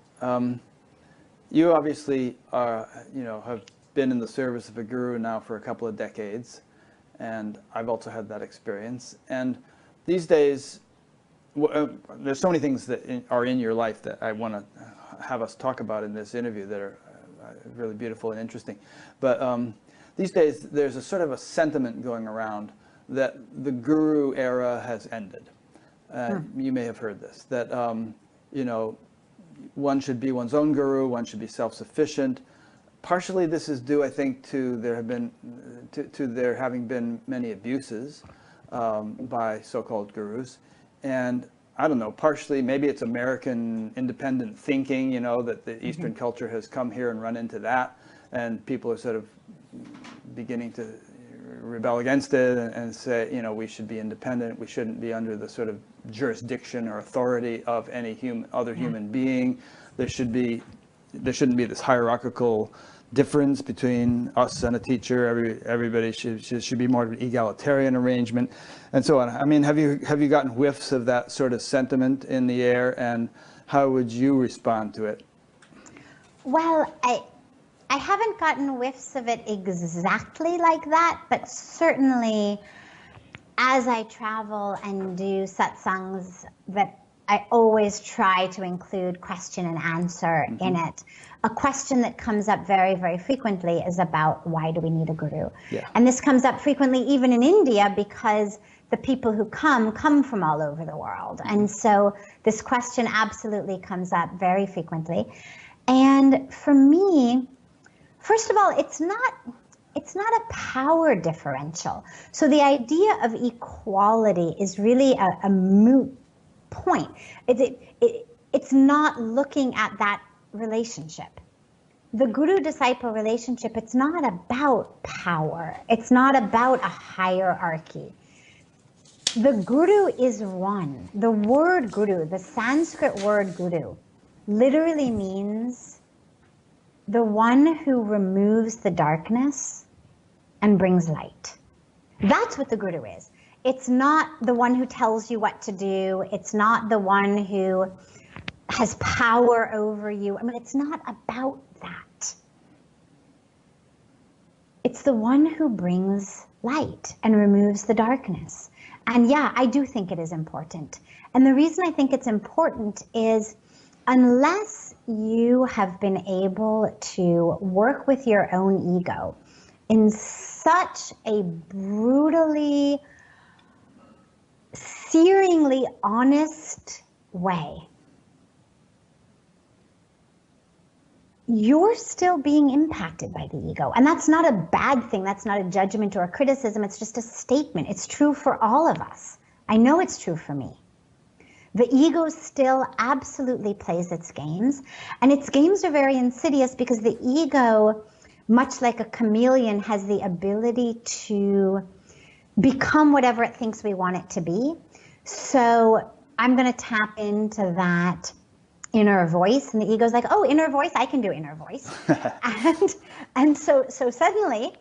You obviously are, you know, have been in the service of a guru now for a couple of decades. And I've also had that experience. And these days, there's so many things that are in your life that I want to have us talk about in this interview that are really beautiful and interesting. But these days, there's a sort of a sentiment going around that the guru era has ended. You may have heard this, that, you know, one should be one's own guru, one should be self-sufficient. Partially, this is due, I think, to there having been many abuses by so-called gurus, and I don't know. Partially, maybe it's American independent thinking, you know, that the Eastern culture has come here and run into that, and people are sort of beginning to rebel against it and say, you know, we should be independent. We shouldn't be under the sort of jurisdiction or authority of any other human being. There shouldn't be this hierarchical difference between us and a teacher. Everybody should be more of an egalitarian arrangement, and so on. I mean, have you gotten whiffs of that sort of sentiment in the air, and how would you respond to it? Well, I haven't gotten whiffs of it exactly like that, but certainly as I travel and do satsangs, that I always try to include question and answer in it. A question that comes up very, very frequently is about why do we need a guru? Yeah. And this comes up frequently even in India because the people who come from all over the world. And so this question absolutely comes up very frequently. And for me, first of all, it's not a power differential. So the idea of equality is really a moot point. It's not looking at that relationship. The guru-disciple relationship, it's not about power. It's not about a hierarchy. The guru is one. The word guru, the Sanskrit word guru, literally means the one who removes the darkness and brings light. That's what the guru is. It's not the one who tells you what to do. It's not the one who has power over you. I mean, it's not about that. It's the one who brings light and removes the darkness. And yeah, I do think it is important. And the reason I think it's important is unless you have been able to work with your own ego in such a brutally, searingly honest way, you're still being impacted by the ego. And that's not a bad thing. That's not a judgment or a criticism. It's just a statement. It's true for all of us. I know it's true for me. The ego still absolutely plays its games. And its games are very insidious because the ego, much like a chameleon, has the ability to become whatever it thinks we want it to be. So I'm going to tap into that inner voice, and the ego's like, oh, inner voice, I can do inner voice. and so suddenly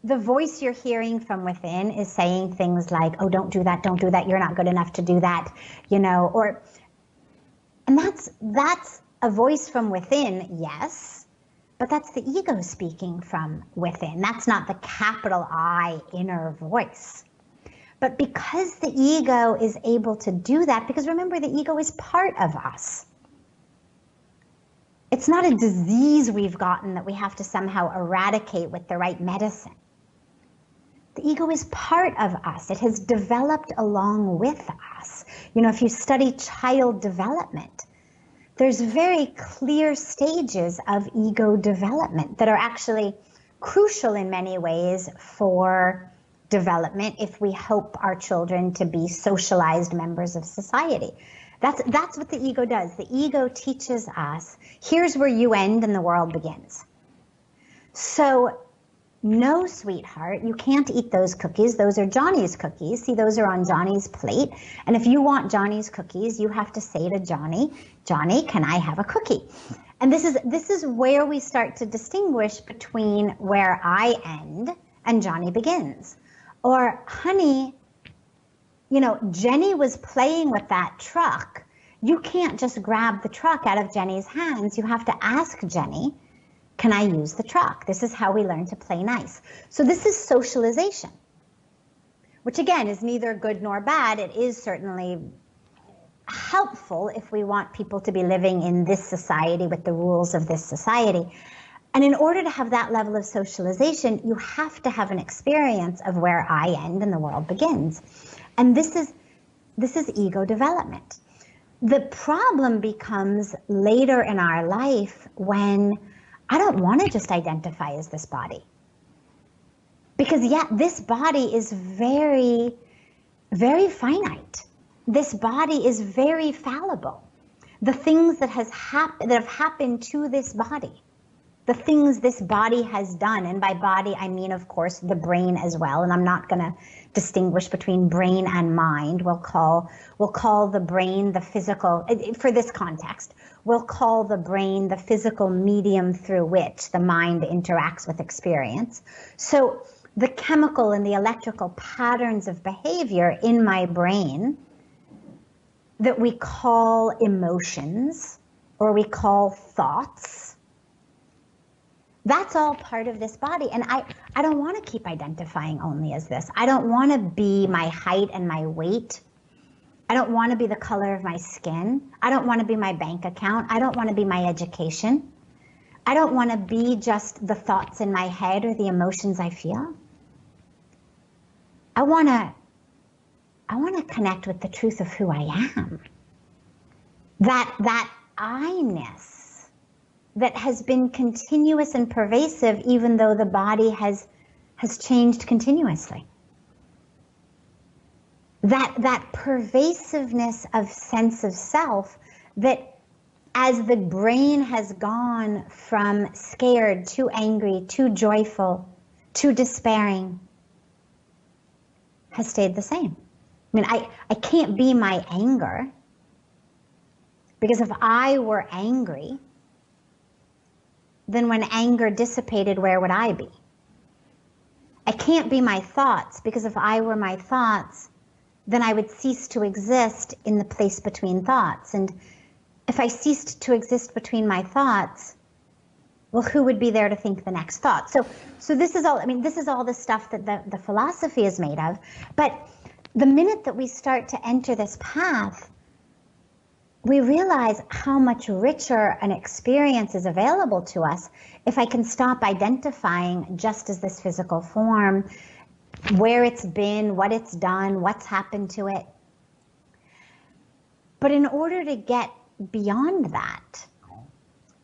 the voice you're hearing from within is saying things like, oh, don't do that, you're not good enough to do that, you know, and that's a voice from within, yes, but that's the ego speaking from within. That's not the capital I inner voice. But because the ego is able to do that, because remember, the ego is part of us. It's not a disease we've gotten that we have to somehow eradicate with the right medicine. The ego is part of us. It has developed along with us. You know, if you study child development, there's very clear stages of ego development that are actually crucial in many ways for development if we hope our children to be socialized members of society. That's what the ego does. The ego teaches us, here's where you end and the world begins. So, no, sweetheart, you can't eat those cookies. Those are Johnny's cookies. See, those are on Johnny's plate. And if you want Johnny's cookies, you have to say to Johnny, Johnny, can I have a cookie? And this is where we start to distinguish between where I end and Johnny begins. Or, honey, you know, Jenny was playing with that truck. You can't just grab the truck out of Jenny's hands. You have to ask Jenny, can I use the truck? This is how we learn to play nice. So this is socialization, which again is neither good nor bad. It is certainly helpful if we want people to be living in this society with the rules of this society. And in order to have that level of socialization, you have to have an experience of where I end and the world begins. And this is ego development. The problem becomes later in our life when I don't want to just identify as this body. Because this body is very, very finite. This body is very fallible. The things that have happened to this body, the things this body has done, and by body I mean, of course, the brain as well, and I'm not going to distinguish between brain and mind. We'll call the brain the physical, for this context, we'll call the brain the physical medium through which the mind interacts with experience. So the chemical and the electrical patterns of behavior in my brain that we call emotions or we call thoughts, that's all part of this body. And I don't want to keep identifying only as this. I don't want to be my height and my weight. I don't want to be the color of my skin. I don't want to be my bank account. I don't want to be my education. I don't want to be just the thoughts in my head or the emotions I feel. I want to connect with the truth of who I am. That I-ness that has been continuous and pervasive even though the body has changed continuously. That pervasiveness of sense of self that as the brain has gone from scared to angry to joyful to despairing has stayed the same. I mean, I can't be my anger. Because if I were angry, then when anger dissipated, where would I be? I can't be my thoughts, because if I were my thoughts, then I would cease to exist in the place between thoughts. And if I ceased to exist between my thoughts, well, who would be there to think the next thought? So this is all, I mean, this is all the stuff that the philosophy is made of. But the minute that we start to enter this path, we realize how much richer an experience is available to us if I can stop identifying just as this physical form, where it's been, what it's done, what's happened to it. But in order to get beyond that,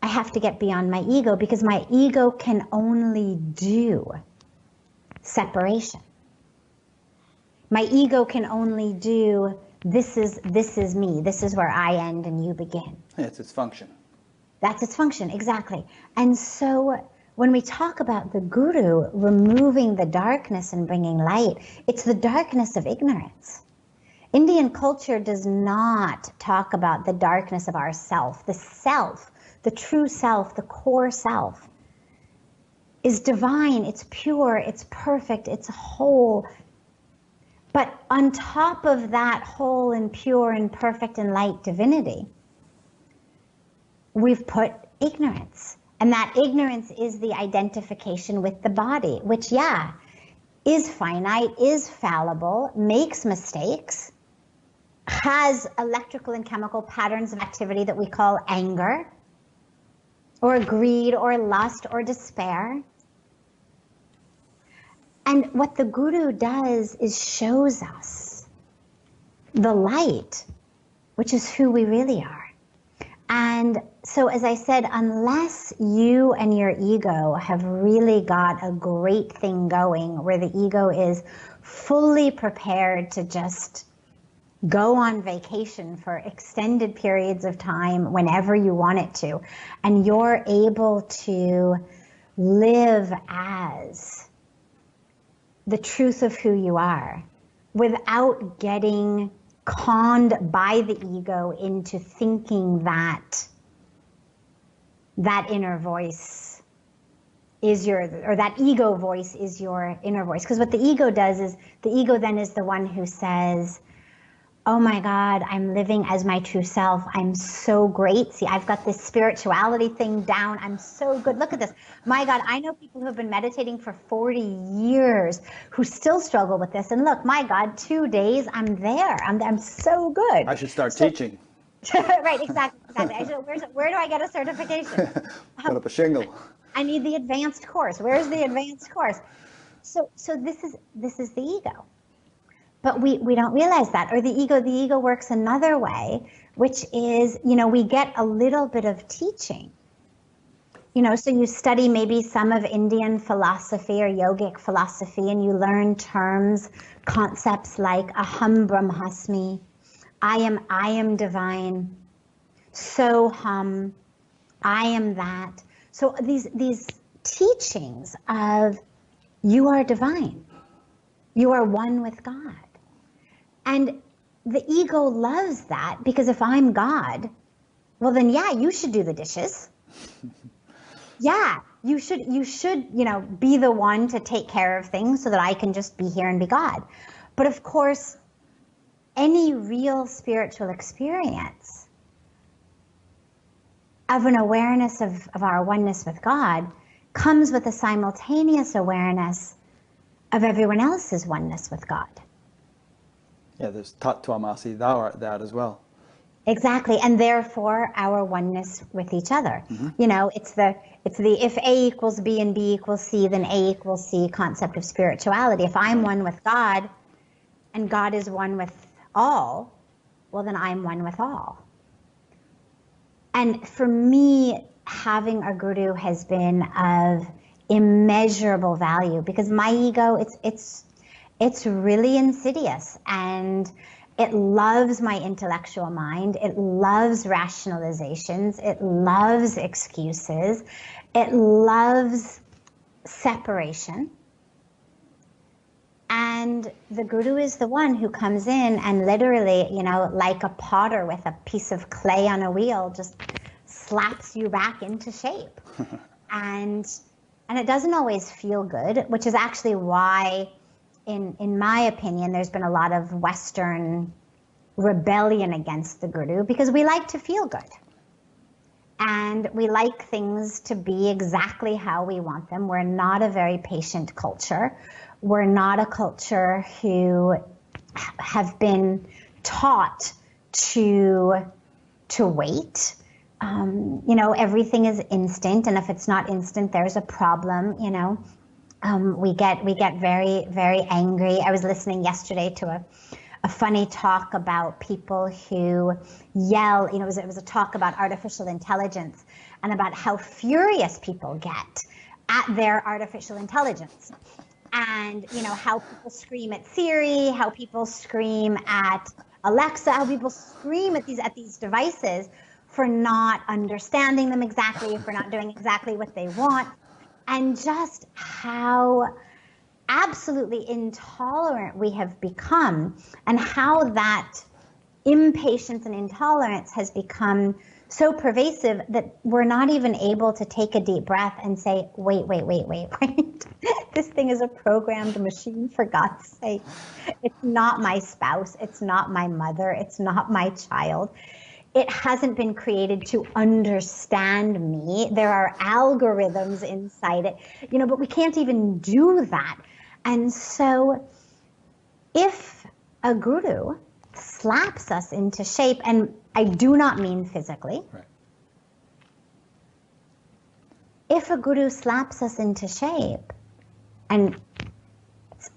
I have to get beyond my ego, because my ego can only do separation. My ego can only do this is me, this is where I end and you begin. It's its function. That's its function, exactly. And so when we talk about the guru removing the darkness and bringing light, it's the darkness of ignorance. Indian culture does not talk about the darkness of our self, the true self, the core self is divine, it's pure, it's perfect, it's whole. But on top of that whole and pure and perfect and light divinity, we've put ignorance. And that ignorance is the identification with the body, which, yeah, is finite, is fallible, makes mistakes, has electrical and chemical patterns of activity that we call anger, or greed, or lust, or despair. And what the guru does is shows us the light, which is who we really are. And so, as I said, unless you and your ego have really got a great thing going where the ego is fully prepared to just go on vacation for extended periods of time whenever you want it to, and you're able to live as the truth of who you are without getting conned by the ego into thinking that that inner voice is your, or that ego voice is your inner voice. Because what the ego does is, the ego then is the one who says, oh my God, I'm living as my true self. I'm so great. See, I've got this spirituality thing down. I'm so good. Look at this. My God, I know people who have been meditating for 40 years who still struggle with this. And look, my God, 2 days, I'm there. I'm so good. I should start teaching. Right, exactly. Where do I get a certification? Put up a shingle. I need the advanced course. Where's the advanced course? So this is the ego. But we don't realize that. Or the ego works another way, which is, we get a little bit of teaching. So you study maybe some of Indian philosophy or yogic philosophy, and you learn terms, concepts like aham brahmasmi, I am divine, soham, I am that. So these teachings of you are divine, you are one with God. And the ego loves that, because if I'm God, well then, yeah, you should do the dishes. Yeah, you should, be the one to take care of things so that I can just be here and be God. But of course, any real spiritual experience of an awareness of our oneness with God comes with a simultaneous awareness of everyone else's oneness with God. Yeah, there's tat tvamasi, thou art that as well. Exactly, and therefore our oneness with each other. Mm-hmm. It's the if A equals B and B equals C, then A equals C concept of spirituality. If I'm one with God, and God is one with all, well then I'm one with all. And for me, having a guru has been of immeasurable value, because my ego, it's really insidious, and it loves my intellectual mind. It loves rationalizations. It loves excuses. It loves separation. And the guru is the one who comes in and literally, like a potter with a piece of clay on a wheel, just slaps you back into shape. and it doesn't always feel good, which is actually why, in my opinion, there's been a lot of Western rebellion against the guru, because we like to feel good. And we like things to be exactly how we want them. We're not a very patient culture. We're not a culture who have been taught to wait. Everything is instant, and if it's not instant, there's a problem. We get very, very angry. I was listening yesterday to a funny talk about people who yell. It was a talk about artificial intelligence and about how furious people get at their artificial intelligence. And how people scream at Siri, how people scream at Alexa, how people scream at these devices for not understanding them exactly, for not doing exactly what they want, and just how absolutely intolerant we have become, and how that impatience and intolerance has become so pervasive that we're not even able to take a deep breath and say, wait. This thing is a programmed machine, for God's sake. It's not my spouse. It's not my mother. It's not my child. It hasn't been created to understand me. There are algorithms inside it, but we can't even do that. And so if a guru slaps us into shape, and I do not mean physically. Right. If a guru slaps us into shape, and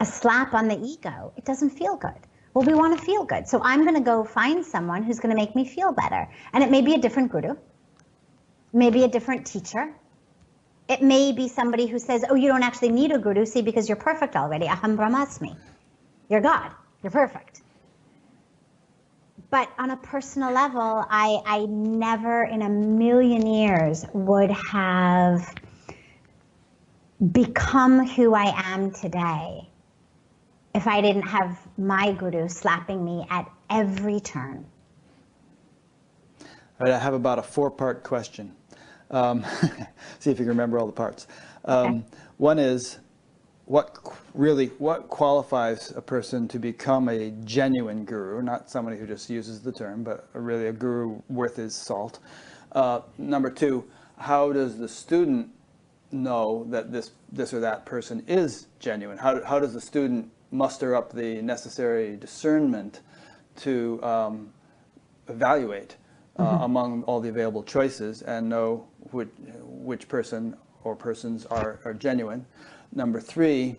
a slap on the ego, it doesn't feel good. Well, we want to feel good. So I'm going to go find someone who's going to make me feel better. And it may be a different guru, maybe a different teacher. It may be somebody who says, oh, you don't actually need a guru, see, because you're perfect already. Aham Brahmasmi. You're God. You're perfect. But on a personal level, I never in a million years would have become who I am today if I didn't have my guru slapping me at every turn. All right, I have about a 4-part question. See if you can remember all the parts. Okay. One is, what qualifies a person to become a genuine guru, not somebody who just uses the term, but really a guru worth his salt? Number 2, how does the student know that this or that person is genuine? How does the student muster up the necessary discernment to evaluate among all the available choices and know which person or persons are genuine? Number 3,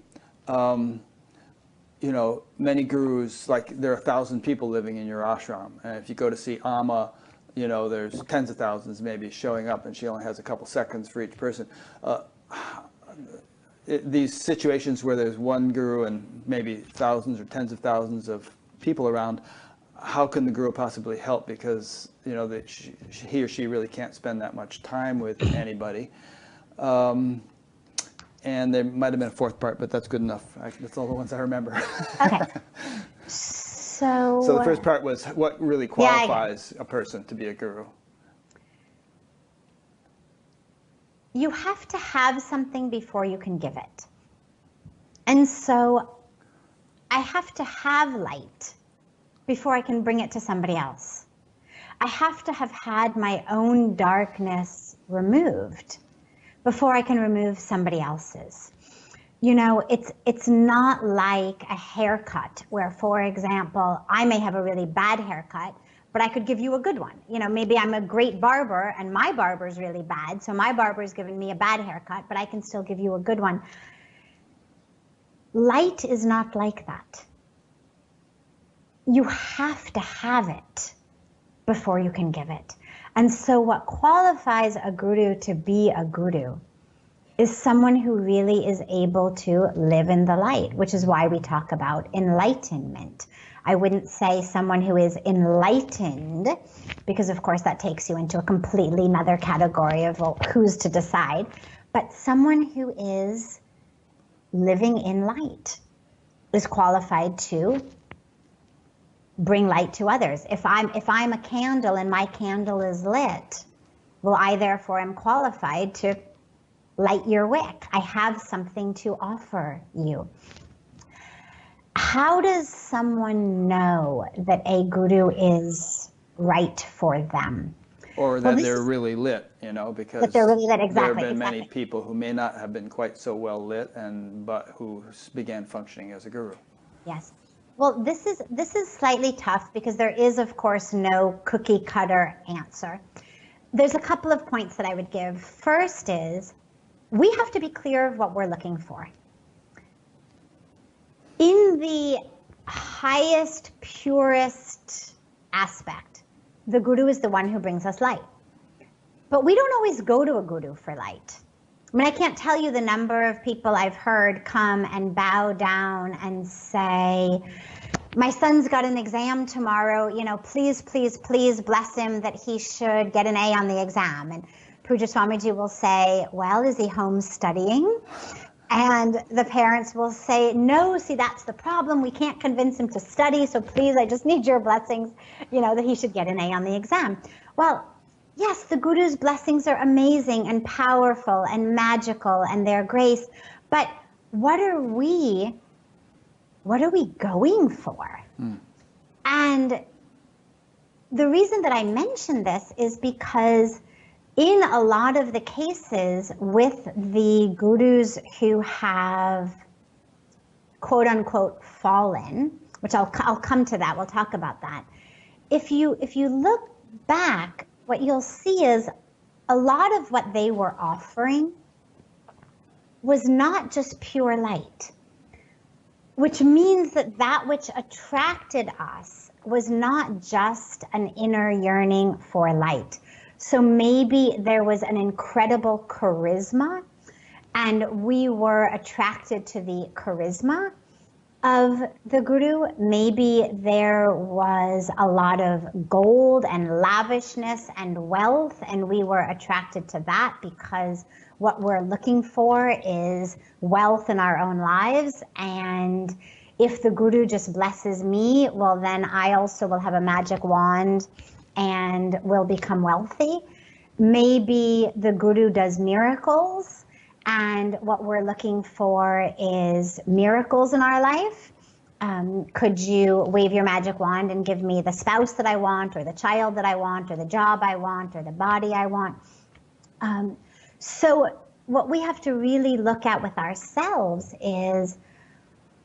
many gurus, like there are 1,000 people living in your ashram, and if you go to see Amma, there's tens of thousands maybe showing up, and she only has a couple seconds for each person. These situations where there's one guru and maybe thousands or tens of thousands of people around, how can the guru possibly help? Because he or she really can't spend that much time with anybody. And there might have been a 4th part, but that's good enough. That's all the ones I remember. Okay. So the first part was what really qualifies a person to be a guru? You have to have something before you can give it. And so I have to have light before I can bring it to somebody else. I have to have had my own darkness removed before I can remove somebody else's. It's not like a haircut where, for example, I may have a really bad haircut, but I could give you a good one. Maybe I'm a great barber and my barber's really bad, so my barber's giving me a bad haircut, but I can still give you a good one. Light is not like that. You have to have it before you can give it. And so what qualifies a guru to be a guru is someone who really is able to live in the light, which is why we talk about enlightenment. I wouldn't say someone who is enlightened, because of course that takes you into a completely another category of, well, who's to decide, but someone who is living in light. is qualified to bring light to others. If I'm a candle and my candle is lit, well, I therefore am qualified to light your wick. I have something to offer you. How does someone know that a guru is right for them? Or that they're really lit, you know, because that they're really lit, exactly, there have been exactly. many people who may not have been quite so well lit, but who began functioning as a guru. Yes. Well, this is slightly tough because there is, of course, no cookie cutter answer. There's a couple of points that I would give. First is, we have to be clear of what we're looking for. In the highest, purest aspect, the guru is the one who brings us light. But we don't always go to a guru for light. I mean, I can't tell you the number of people I've heard come and bow down and say, my son's got an exam tomorrow, you know, please, please, please bless him that he should get an A on the exam. And Pujya Swamiji will say, well, is he home studying? And the parents will say, no, see, that's the problem. We can't convince him to study, so please, I just need your blessings, you know, that he should get an A on the exam. Well, yes, the Guru's blessings are amazing and powerful and magical and their grace, but what are we going for? And the reason that I mention this is because in a lot of the cases with the gurus who have quote unquote fallen, which I'll come to that, we'll talk about that. If you look back, what you'll see is a lot of what they were offering was not just pure light, which means that which attracted us was not just an inner yearning for light. So maybe there was an incredible charisma, and we were attracted to the charisma of the guru. Maybe there was a lot of gold and lavishness and wealth, and we were attracted to that because what we're looking for is wealth in our own lives. And if the guru just blesses me, well, then I also will have a magic wand and will become wealthy. Maybe the guru does miracles, and what we're looking for is miracles in our life. Could you wave your magic wand and give me the spouse that I want, or the child that I want, or the job I want, or the body I want? So what we have to really look at with ourselves is,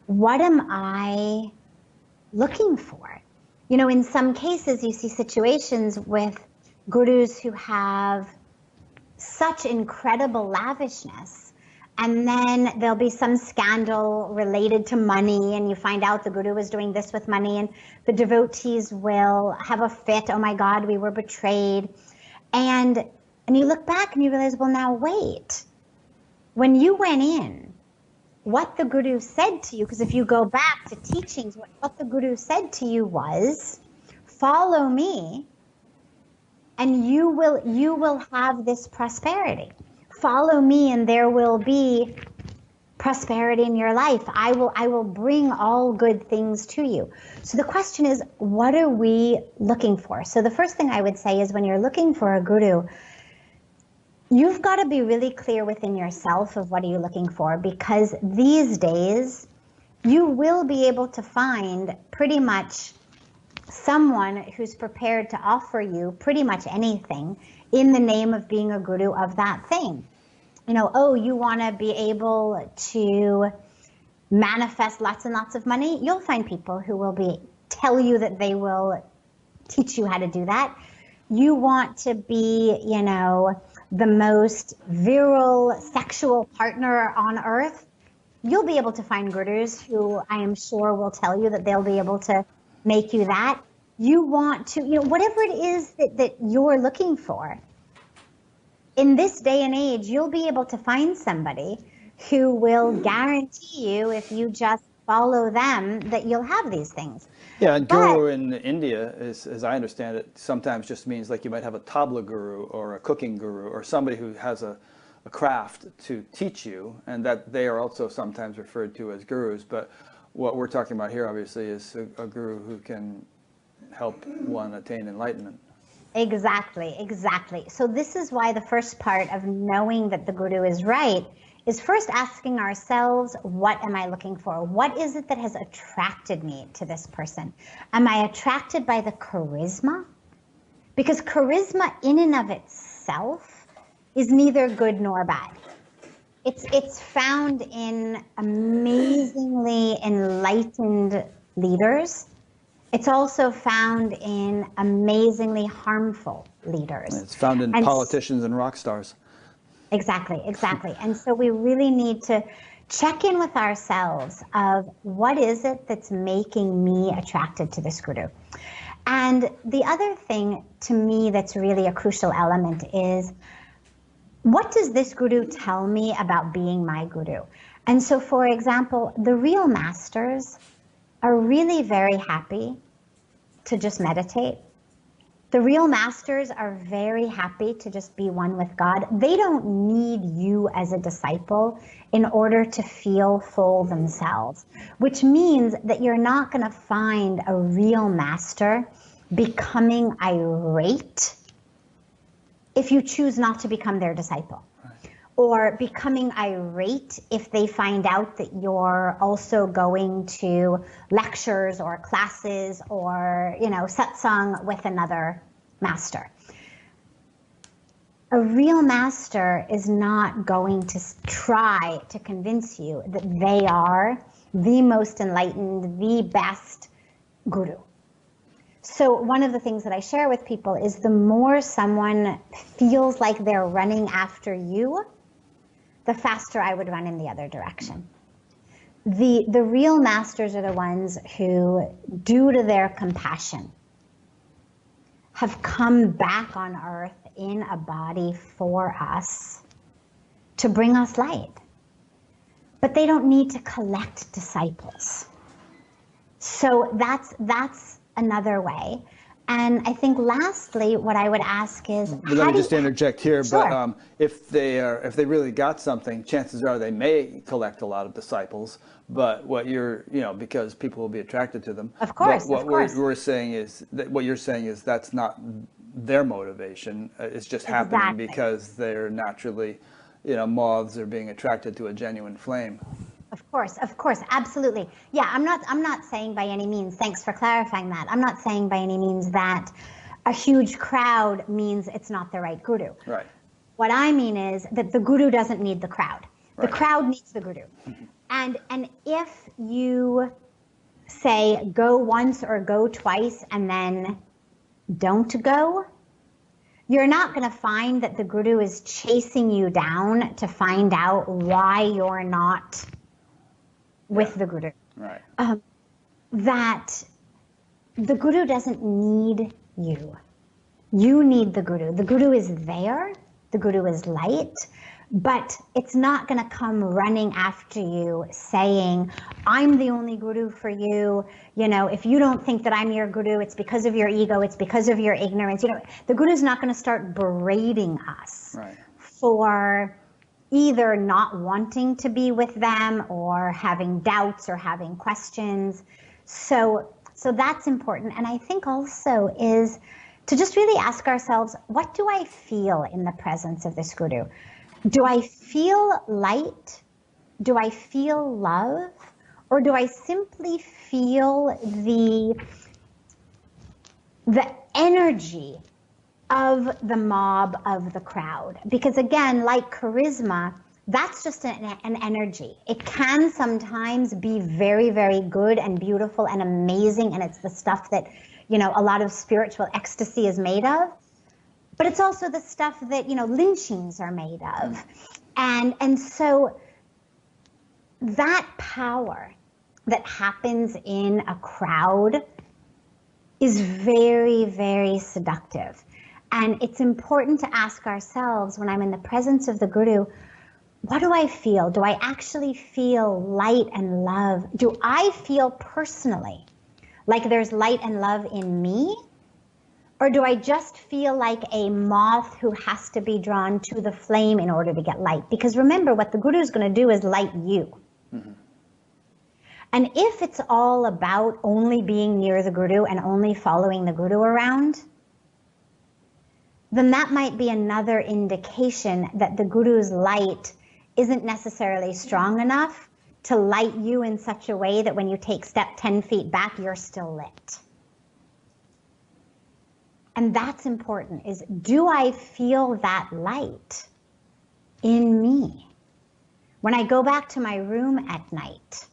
what am I looking for? You know, in some cases, you see situations with gurus who have such incredible lavishness, and then there'll be some scandal related to money, and you find out the guru was doing this with money, and the devotees will have a fit. Oh my God, we were betrayed. And you look back and you realize, well, now wait. When you went in, what the guru said to you, because if you go back to teachings, what the guru said to you was, follow me and you will have this prosperity. Follow me and there will be prosperity in your life. I will bring all good things to you. So the question is, what are we looking for? So the first thing I would say is, when you're looking for a guru, you've got to be really clear within yourself of what are you looking for, because these days you will be able to find pretty much someone who's prepared to offer you pretty much anything in the name of being a guru of that thing. You know, oh, you want to be able to manifest lots and lots of money? You'll find people who will tell you that they will teach you how to do that. You want to be, you know, the most virile sexual partner on earth? You'll be able to find gurus who I am sure will tell you that they'll be able to make you that. You want to, you know, whatever it is that you're looking for. In this day and age, you'll be able to find somebody who will guarantee you, if you just follow them, that you'll have these things. Yeah, and guru in India, as I understand it, sometimes just means like you might have a tabla guru or a cooking guru or somebody who has a craft to teach you, and that they are also sometimes referred to as gurus. But what we're talking about here, obviously, is a guru who can help one attain enlightenment. Exactly, exactly. So this is why the first part of knowing that the guru is right is first asking ourselves, what am I looking for? What is it that has attracted me to this person? Am I attracted by the charisma? Because charisma in and of itself is neither good nor bad. It's found in amazingly enlightened leaders. It's also found in amazingly harmful leaders. It's found in politicians and rock stars. Exactly, exactly. And so we really need to check in with ourselves of what is it that's making me attracted to this guru. And the other thing to me that's really a crucial element is, what does this guru tell me about being my guru? And so, for example, the real masters are really very happy to just meditate. The real masters are very happy to just be one with God. They don't need you as a disciple in order to feel full themselves, which means that you're not going to find a real master becoming irate if you choose not to become their disciple, or becoming irate if they find out that you're also going to lectures or classes or, satsang with another master. A real master is not going to try to convince you that they are the most enlightened, the best guru. So one of the things that I share with people is, the more someone feels like they're running after you, the faster I would run in the other direction. The real masters are the ones who, due to their compassion, have come back on earth in a body for us to bring us light. But they don't need to collect disciples. So that's another way. And I think lastly, what I would ask is, let me just interject here. Sure. But if they really got something, chances are they may collect a lot of disciples. But what you're, because people will be attracted to them. Of course. What we're saying is that what you're saying is that's not their motivation. It's just happening because they're naturally, moths are being attracted to a genuine flame. Of course, absolutely. Yeah, I'm not saying by any means, thanks for clarifying that. I'm not saying by any means that a huge crowd means it's not the right guru. Right. What I mean is that the guru doesn't need the crowd. The crowd needs the guru. Mm-hmm. And if you say go once or go twice and then don't go, you're not going to find that the guru is chasing you down to find out why you're not with the guru. Right. That the guru doesn't need you. You need the guru. The guru is there. The guru is light. But it's not going to come running after you saying, I'm the only guru for you. If you don't think that I'm your guru, it's because of your ego. It's because of your ignorance. The guru's not going to start berating us for either not wanting to be with them or having doubts or having questions. So that's important. And I think also is to just really ask ourselves, what do I feel in the presence of this guru? Do I feel light? Do I feel love? Or do I simply feel the energy of the mob, of the crowd? Because again, like charisma, that's just an energy. It can sometimes be very, very good and beautiful and amazing, and it's the stuff that, a lot of spiritual ecstasy is made of. But it's also the stuff that, lynchings are made of. And so that power that happens in a crowd is very, very seductive. And it's important to ask ourselves, when I'm in the presence of the guru, what do I feel? Do I actually feel light and love? Do I feel personally like there's light and love in me? Or do I just feel like a moth who has to be drawn to the flame in order to get light? Because remember, what the guru is going to do is light you. Mm-hmm. And if it's all about only being near the guru and only following the guru around, then that might be another indication that the guru's light isn't necessarily strong enough to light you in such a way that when you take step 10 feet back, you're still lit. And that's important, is do I feel that light in me? When I go back to my room at night,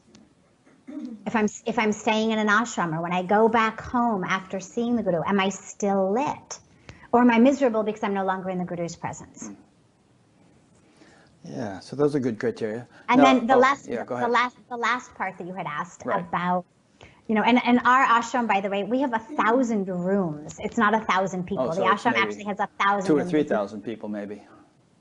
if I'm staying in an ashram, or when I go back home after seeing the guru, am I still lit? Or am I miserable because I'm no longer in the guru's presence? Yeah, so those are good criteria. And now, then the last part that you had asked about, you know, and our ashram, by the way, we have 1,000 rooms. It's not 1,000 people. So the ashram actually has 1,000. 2,000 or 3,000 people, maybe.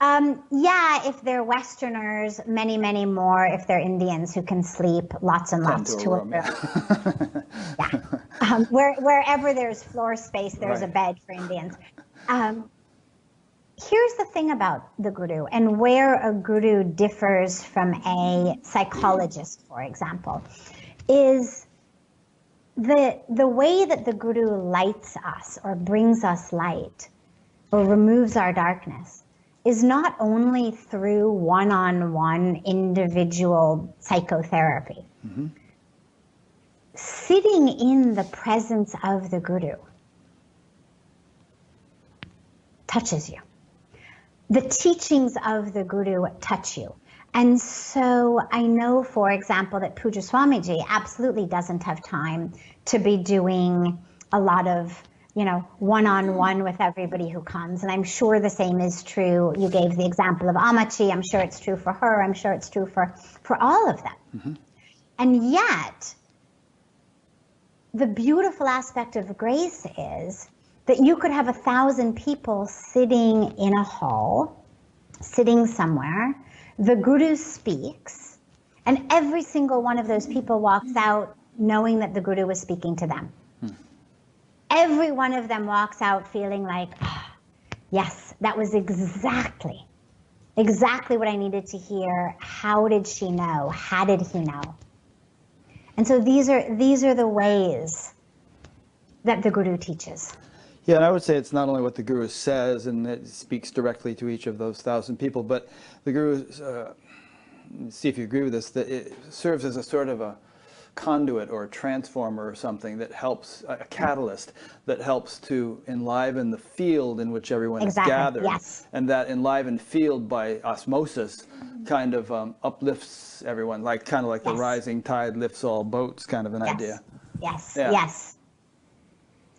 Yeah, if they're Westerners, many, many more. If they're Indians who can sleep lots and lots to a room. Yeah. Wherever there's floor space, there's a bed for Indians. Here's the thing about the guru, and where a guru differs from a psychologist, for example, is the way that the guru lights us or brings us light or removes our darkness is not only through one-on-one individual psychotherapy. Mm-hmm. Sitting in the presence of the guru touches you. The teachings of the guru touch you. And so I know, for example, that Pujya Swamiji absolutely doesn't have time to be doing a lot of, you know, one-on-one with everybody who comes. And I'm sure the same is true. You gave the example of Amachi. I'm sure it's true for her. I'm sure it's true for all of them. Mm-hmm. And yet, the beautiful aspect of grace is that you could have 1,000 people sitting in a hall, sitting somewhere. The guru speaks, and every single one of those people walks out knowing that the guru was speaking to them. Every one of them walks out feeling like, yes, that was exactly what I needed to hear. How did she know? How did he know? And so these are the ways that the guru teaches. Yeah, and I would say it's not only what the guru says and it speaks directly to each of those 1,000 people, but the guru, see if you agree with this, that it serves as a sort of a conduit or a transformer or something that helps, a catalyst that helps to enliven the field in which everyone is gathered. Yes. And that enlivened field by osmosis kind of uplifts everyone, like kind of like the rising tide lifts all boats kind of an idea. Yes,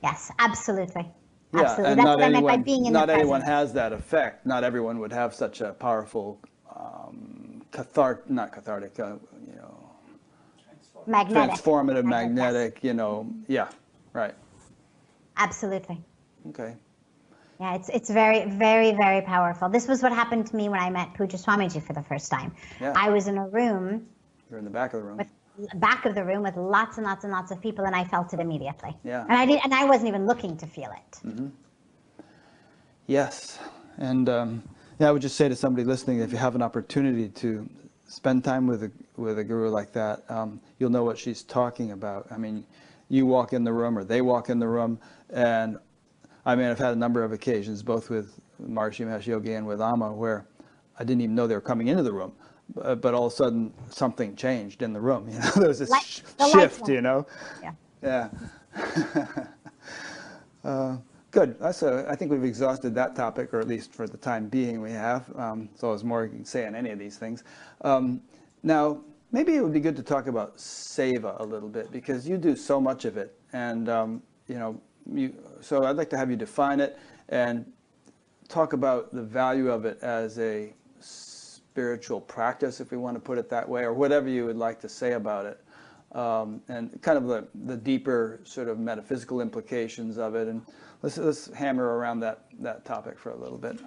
yes, absolutely. Yeah, absolutely. And that's what I meant by being in the presence. Not everyone has that effect. Not everyone would have such a powerful transformative, magnetic, right. Absolutely. Okay. Yeah, it's very, very, very powerful. This was what happened to me when I met Pujya Swamiji for the first time. Yeah. I was in a room. You're in the back of the room. Back of the room with lots and lots and lots of people, and I felt it immediately. Yeah. And I wasn't even looking to feel it. Mm-hmm. Yes, and I would just say to somebody listening, if you have an opportunity to spend time with a guru like that, you'll know what she's talking about. I mean, you walk in the room, or they walk in the room, and I mean, I've had a number of occasions, both with Maharishi Mahesh Yogi and with Amma, where I didn't even know they were coming into the room. But all of a sudden, something changed in the room. You know, there was this shift. You know. Yeah. Good. So I think we've exhausted that topic, or at least for the time being, we have. So there's more you can say on any of these things. Now, maybe it would be good to talk about seva a little bit, because you do so much of it, and so I'd like to have you define it and talk about the value of it as a spiritual practice, if we want to put it that way, or whatever you would like to say about it, and kind of the deeper sort of metaphysical implications of it. And let's hammer around that topic for a little bit.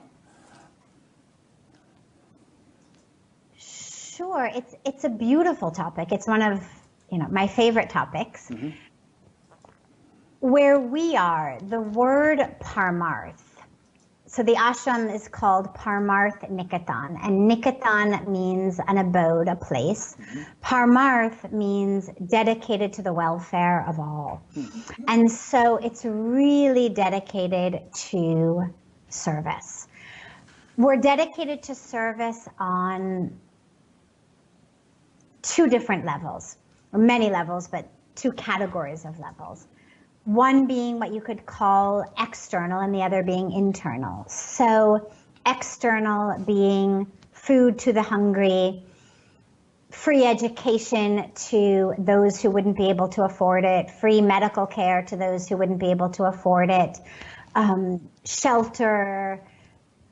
Sure, it's a beautiful topic. It's one of my favorite topics. Mm-hmm. Where we are, the word parmarth So the ashram is called Parmarth Niketan, and Niketan means an abode, a place. Parmarth means dedicated to the welfare of all. And so it's really dedicated to service. We're dedicated to service on two different levels, or many levels, but two categories of levels. One being what you could call external and the other being internal. So external being food to the hungry, free education to those who wouldn't be able to afford it, free medical care to those who wouldn't be able to afford it, shelter,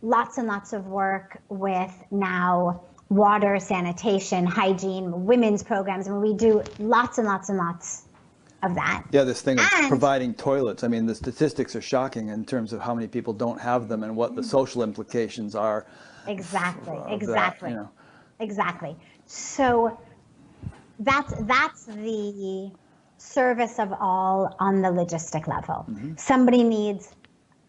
lots and lots of work with now water, sanitation, hygiene, women's programs. I mean, we do lots and lots and lots of that. Yeah, this thing of providing toilets. I mean, the statistics are shocking in terms of how many people don't have them and what the social implications are. Exactly. That, you know. Exactly. So that's the service of all on the logistic level. Somebody needs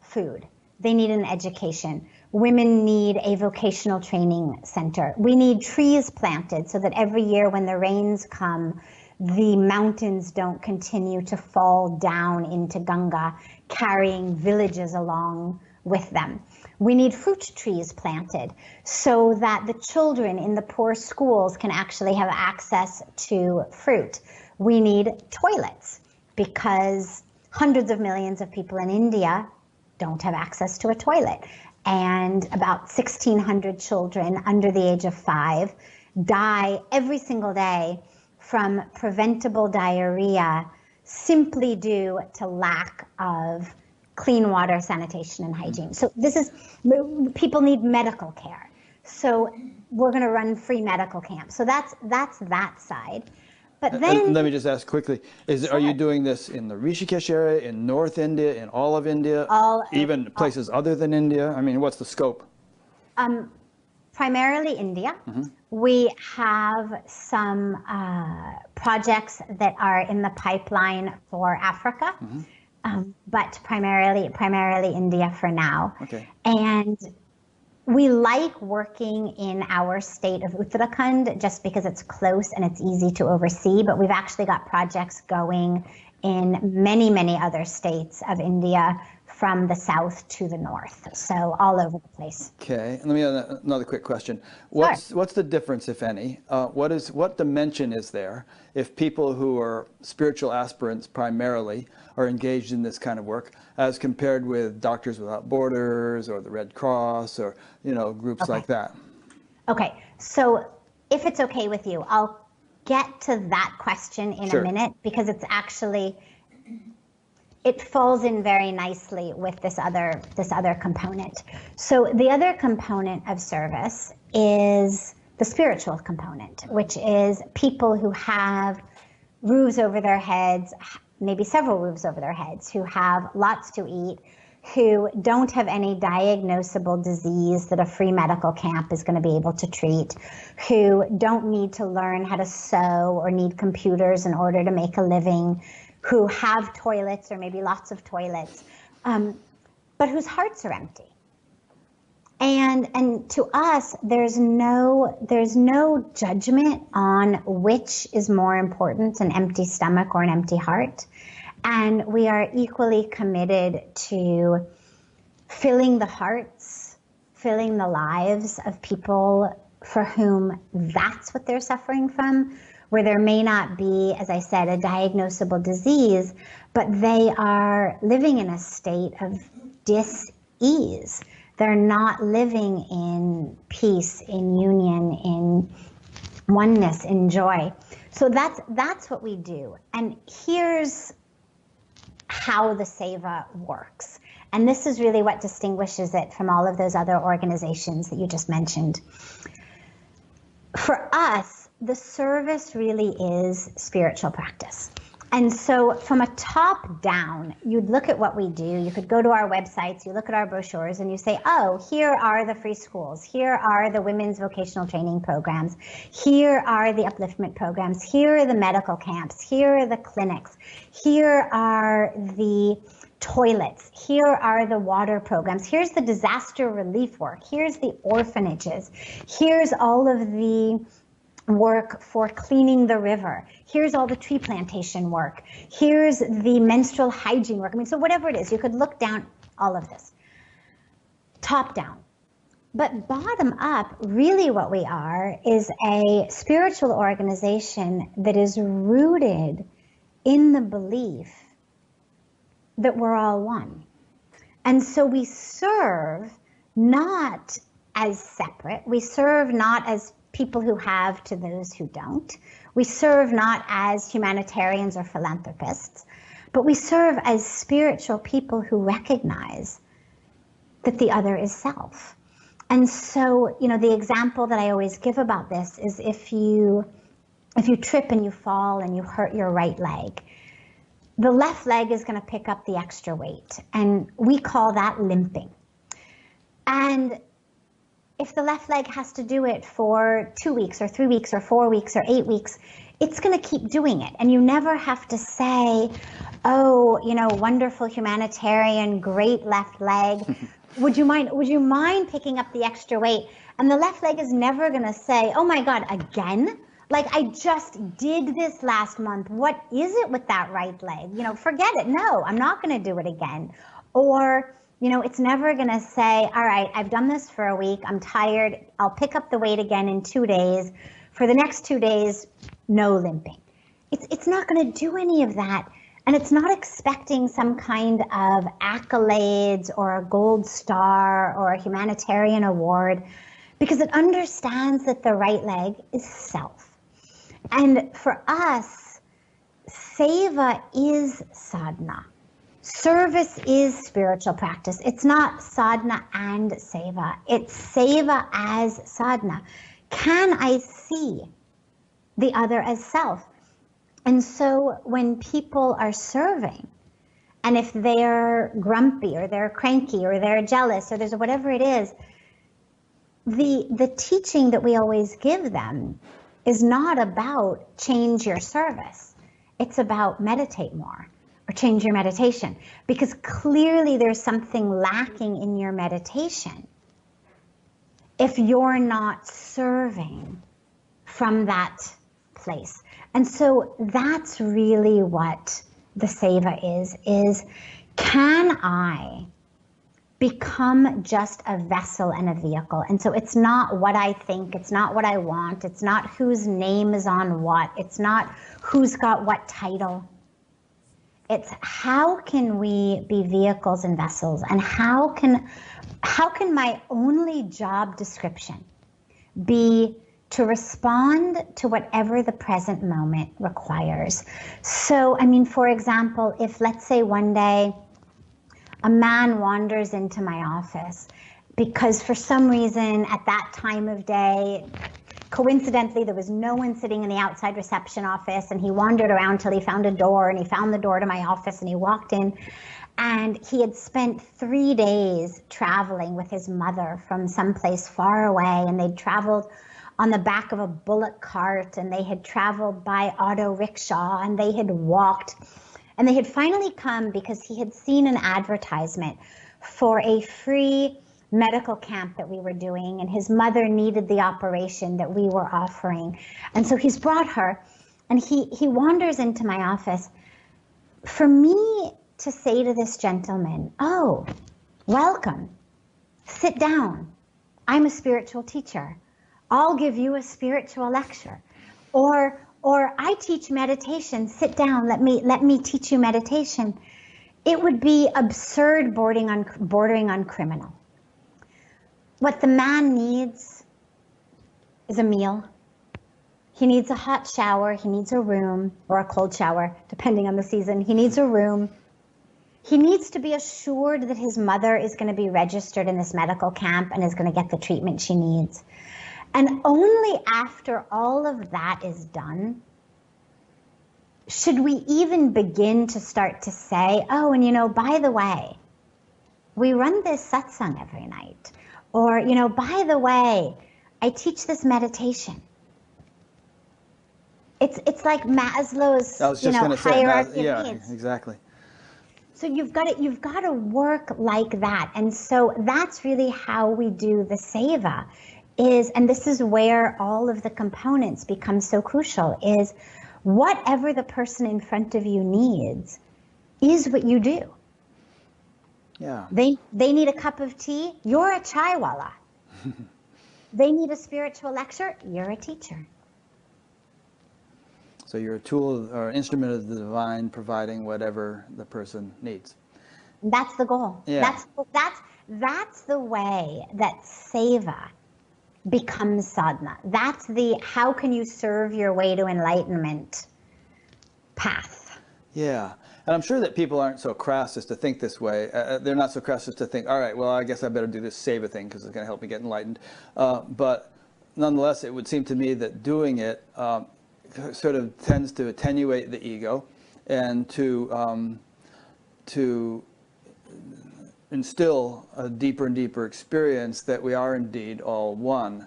food. They need an education. Women need a vocational training center. We need trees planted so that every year when the rains come, the mountains don't continue to fall down into Ganga, carrying villages along with them. We need fruit trees planted so that the children in the poor schools can actually have access to fruit. We need toilets because hundreds of millions of people in India don't have access to a toilet. And about 1,600 children under the age of 5 die every single day from preventable diarrhea simply due to lack of clean water, sanitation, and hygiene. So this is, people need medical care. So we're going to run free medical camps. So that's that side. But then let me just ask quickly: are you doing this in the Rishikesh area, in North India, in all of India, even places other than India? I mean, what's the scope? Primarily India. We have some projects that are in the pipeline for Africa, but primarily India for now. Okay. And we like working in our state of Uttarakhand just because it's close and it's easy to oversee, but we've actually got projects going in many, many other states of India from the south to the north, so all over the place. Okay, and let me ask another quick question. What's the difference, if any? What dimension is there if people who are spiritual aspirants primarily are engaged in this kind of work, as compared with Doctors Without Borders or the Red Cross or groups like that? Okay, so if it's okay with you, I'll get to that question in a minute because it's actually. It falls in very nicely with this other component. So the other component of service is the spiritual component, which is people who have roofs over their heads, maybe several roofs over their heads, who have lots to eat, who don't have any diagnosable disease that a free medical camp is going to be able to treat, who don't need to learn how to sew or need computers in order to make a living, who have toilets or maybe lots of toilets, but whose hearts are empty. And to us, there's no judgment on which is more important, an empty stomach or an empty heart. And we are equally committed to filling the hearts, filling the lives of people for whom that's what they're suffering from, where there may not be, as I said, a diagnosable disease, but they are living in a state of dis-ease. They're not living in peace, in union, in oneness, in joy. So that's what we do. And here's how the Seva works. And this is really what distinguishes it from all of those other organizations that you just mentioned. For us, the service really is spiritual practice. And so from a top down, you'd look at what we do. You could go to our websites, you look at our brochures, and you say, oh, here are the free schools. Here are the women's vocational training programs. Here are the upliftment programs. Here are the medical camps. Here are the clinics. Here are the toilets. Here are the water programs. Here's the disaster relief work. Here's the orphanages. Here's all of the work for cleaning the river. Here's all the tree plantation work. Here's the menstrual hygiene work. I mean, so whatever it is, you could look down all of this. Top down. But bottom up, really what we are is a spiritual organization that is rooted in the belief that we're all one. And so we serve not as separate. We serve not as people who have to those who don't. We serve not as humanitarians or philanthropists, but we serve as spiritual people who recognize that the other is self. And so, you know, the example that I always give about this is if you trip and you fall and you hurt your right leg, the left leg is going to pick up the extra weight, and we call that limping. And if the left leg has to do it for 2 weeks or 3 weeks or 4 weeks or 8 weeks, it's going to keep doing it. And you never have to say, oh, you know, wonderful humanitarian, great left leg. Would you mind picking up the extra weight? And the left leg is never going to say, oh my God, again? Like, I just did this last month. What is it with that right leg? You know, forget it. No, I'm not going to do it again. Or, you know, it's never going to say, all right, I've done this for a week. I'm tired. I'll pick up the weight again in 2 days. For the next 2 days, no limping. It's not going to do any of that. And it's not expecting some kind of accolades or a gold star or a humanitarian award, because it understands that the right leg is self. And for us, seva is sadhana. Service is spiritual practice. It's not sadhana and seva. It's seva as sadhana. Can I see the other as self? And so when people are serving, and if they're grumpy or they're cranky or they're jealous or there's whatever it is, the teaching that we always give them is not about change your service. It's about meditate more or change your meditation, because clearly there's something lacking in your meditation if you're not serving from that place. And so that's really what the seva is can I become just a vessel and a vehicle? And so it's not what I think, it's not what I want, it's not whose name is on what, it's not who's got what title. It's how can we be vehicles and vessels, and how can my only job description be to respond to whatever the present moment requires. So, I mean, for example, if let's say one day a man wanders into my office because for some reason at that time of day, coincidentally, there was no one sitting in the outside reception office, and he wandered around till he found a door, and he found the door to my office, and he walked in, and he had spent 3 days traveling with his mother from someplace far away, and they'd traveled on the back of a bullock cart, and they had traveled by auto rickshaw, and they had walked, and they had finally come because he had seen an advertisement for a free medical camp that we were doing, and his mother needed the operation that we were offering. And so he's brought her, and he wanders into my office. For me to say to this gentleman, oh, welcome, sit down, I'm a spiritual teacher, I'll give you a spiritual lecture. Or I teach meditation, sit down, let me teach you meditation. It would be absurd bordering on criminal. What the man needs is a meal. He needs a hot shower, he needs a room, or a cold shower, depending on the season. He needs a room. He needs to be assured that his mother is going to be registered in this medical camp and is going to get the treatment she needs. And only after all of that is done should we even begin to start to say, oh, and you know, by the way, we run this satsang every night. Or, you know, by the way, I teach this meditation. It's like Maslow's, hierarchy of needs. Yeah, exactly. So you've got to work like that. And so that's really how we do the seva and this is where all of the components become so crucial, is whatever the person in front of you needs is what you do. Yeah. They need a cup of tea, you're a chaiwala. They need a spiritual lecture, you're a teacher. So you're a tool or an instrument of the divine, providing whatever the person needs. That's the goal. Yeah. That's the way that seva becomes sadhana. That's the how can you serve your way to enlightenment path. Yeah. And I'm sure that people aren't so crass as to think this way. They're not so crass as to think, all right, well, I guess I better do this seva thing because it's going to help me get enlightened. But nonetheless, it would seem to me that doing it sort of tends to attenuate the ego and to instill a deeper and deeper experience that we are indeed all one.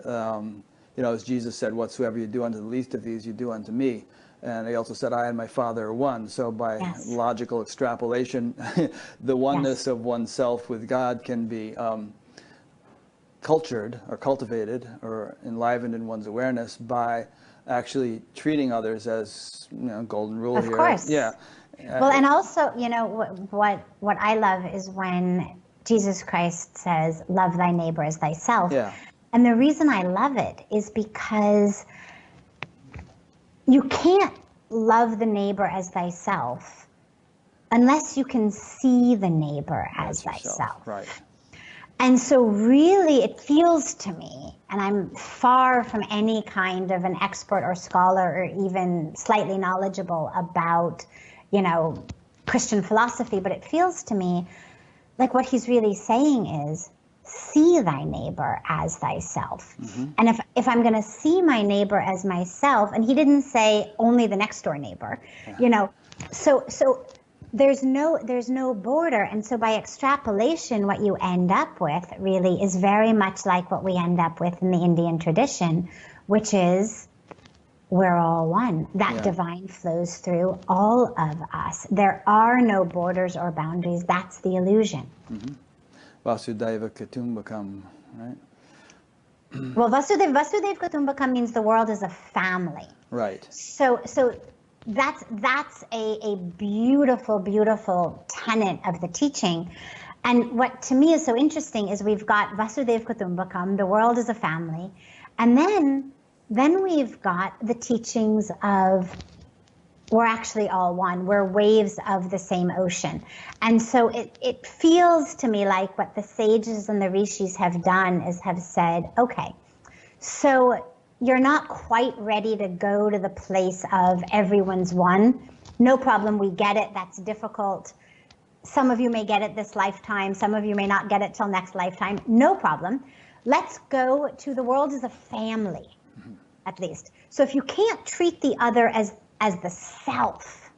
As Jesus said, whatsoever you do unto the least of these, you do unto me. And he also said, I and my Father are one. So by logical extrapolation, the oneness of oneself with God can be cultured or cultivated or enlivened in one's awareness by actually treating others as, golden rule here. Of course. Yeah. Well, and also, what I love is when Jesus Christ says, love thy neighbor as thyself. Yeah. And the reason I love it is because you can't love the neighbor as thyself unless you can see the neighbor as thyself. Right. And so really it feels to me, and I'm far from any kind of an expert or scholar or even slightly knowledgeable about, Christian philosophy, but it feels to me like what he's really saying is, see thy neighbor as thyself. Mm-hmm. And if I'm going to see my neighbor as myself, and he didn't say only the next door neighbor, so there's no border. And so by extrapolation, what you end up with really is very much like what we end up with in the Indian tradition, which is we're all one. That divine flows through all of us. There are no borders or boundaries. That's the illusion. Mm-hmm. Vasudhaiva Kutumbakam, right? Well, Vasudhaiva Kutumbakam means the world is a family. Right. So that's a beautiful, beautiful tenet of the teaching. And what to me is so interesting is we've got Vasudhaiva Kutumbakam, the world is a family, and then we've got the teachings of we're actually all one. We're waves of the same ocean. And so it feels to me like what the sages and the rishis have done is have said, okay, so you're not quite ready to go to the place of everyone's one. No problem, we get it, that's difficult. Some of you may get it this lifetime, some of you may not get it till next lifetime. No problem. Let's go to the world as a family, at least. So if you can't treat the other as the self,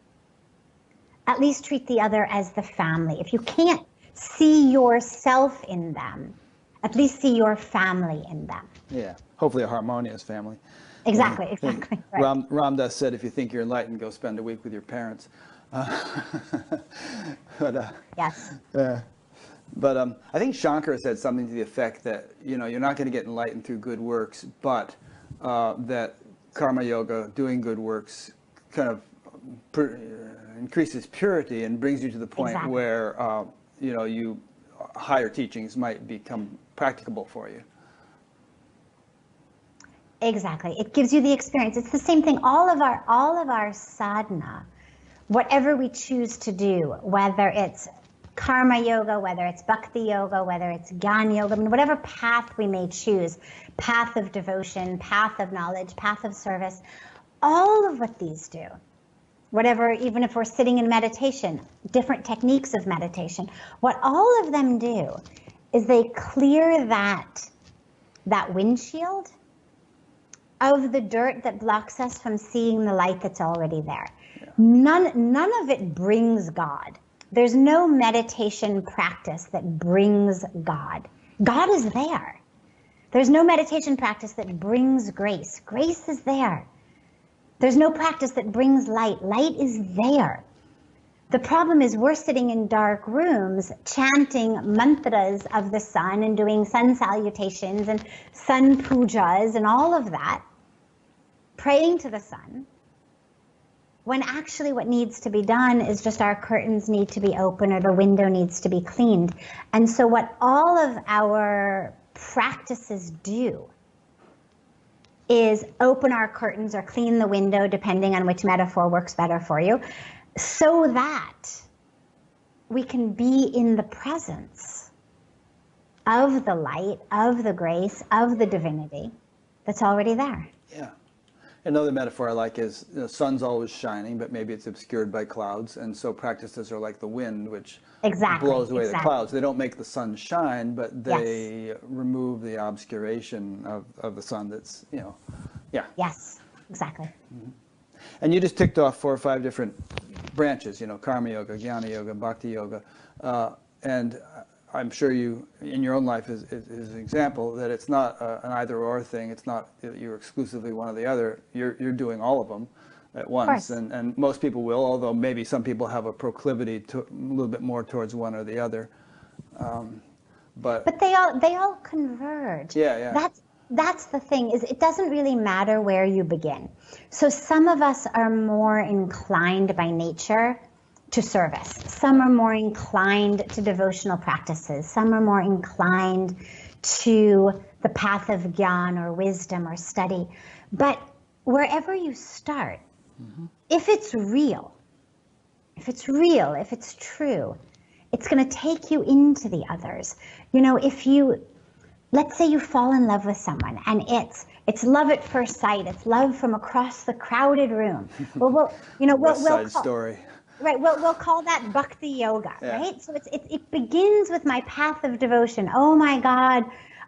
at least treat the other as the family. If you can't see yourself in them, at least see your family in them. Yeah, hopefully a harmonious family. Exactly. Right. Ram Dass said, if you think you're enlightened, go spend a week with your parents. Yes. But I think Shankara said something to the effect that, you're not going to get enlightened through good works, but that karma yoga, doing good works, kind of increases purity and brings you to the point where higher teachings might become practicable for you. Exactly. It gives you the experience. It's the same thing. All of our sadhana, whatever we choose to do, whether it's karma yoga, whether it's bhakti yoga, whether it's jnana yoga, whatever path we may choose, path of devotion, path of knowledge, path of service, all of what these do, whatever, even if we're sitting in meditation, different techniques of meditation, what all of them do is they clear that windshield of the dirt that blocks us from seeing the light that's already there. Yeah. None of it brings God. There's no meditation practice that brings God. God is there. There's no meditation practice that brings grace. Grace is there. There's no practice that brings light. Light is there. The problem is we're sitting in dark rooms chanting mantras of the sun and doing sun salutations and sun pujas and all of that, praying to the sun, when actually what needs to be done is just our curtains need to be open or the window needs to be cleaned. And so what all of our practices do is open our curtains or clean the window, depending on which metaphor works better for you, so that we can be in the presence of the light, of the grace, of the divinity that's already there. Yeah. Another metaphor I like is the sun's always shining, but maybe it's obscured by clouds. And so practices are like the wind, which blows away the clouds. They don't make the sun shine, but they remove the obscuration of the sun that's, yeah. Yes, exactly. Mm-hmm. And you just ticked off 4 or 5 different branches, Karma Yoga, Jnana Yoga, Bhakti Yoga. And I'm sure you, in your own life, is an example that it's not an either-or thing. It's not that you're exclusively one or the other. You're doing all of them at once. And most people will, although maybe some people have a proclivity to a little bit more towards one or the other. But they all converge. Yeah. That's the thing, is it doesn't really matter where you begin. So some of us are more inclined by nature to service. Some are more inclined to devotional practices. Some are more inclined to the path of jnana or wisdom or study. But wherever you start, if it's real, if it's true, it's going to take you into the others. Let's say you fall in love with someone and it's love at first sight. It's love from across the crowded room. Well, West Side Story. Right, we'll call that bhakti yoga, right? So it begins with my path of devotion. Oh my God,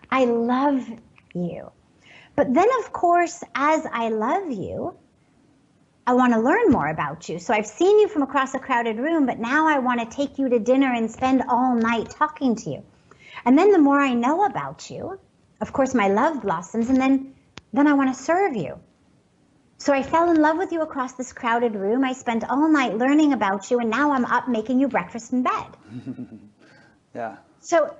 I love you. But then, of course, as I love you, I want to learn more about you. So I've seen you from across a crowded room, but now I want to take you to dinner and spend all night talking to you. And then the more I know about you, of course, my love blossoms, and then I want to serve you. So I fell in love with you across this crowded room. I spent all night learning about you, and now I'm up making you breakfast in bed. Yeah. So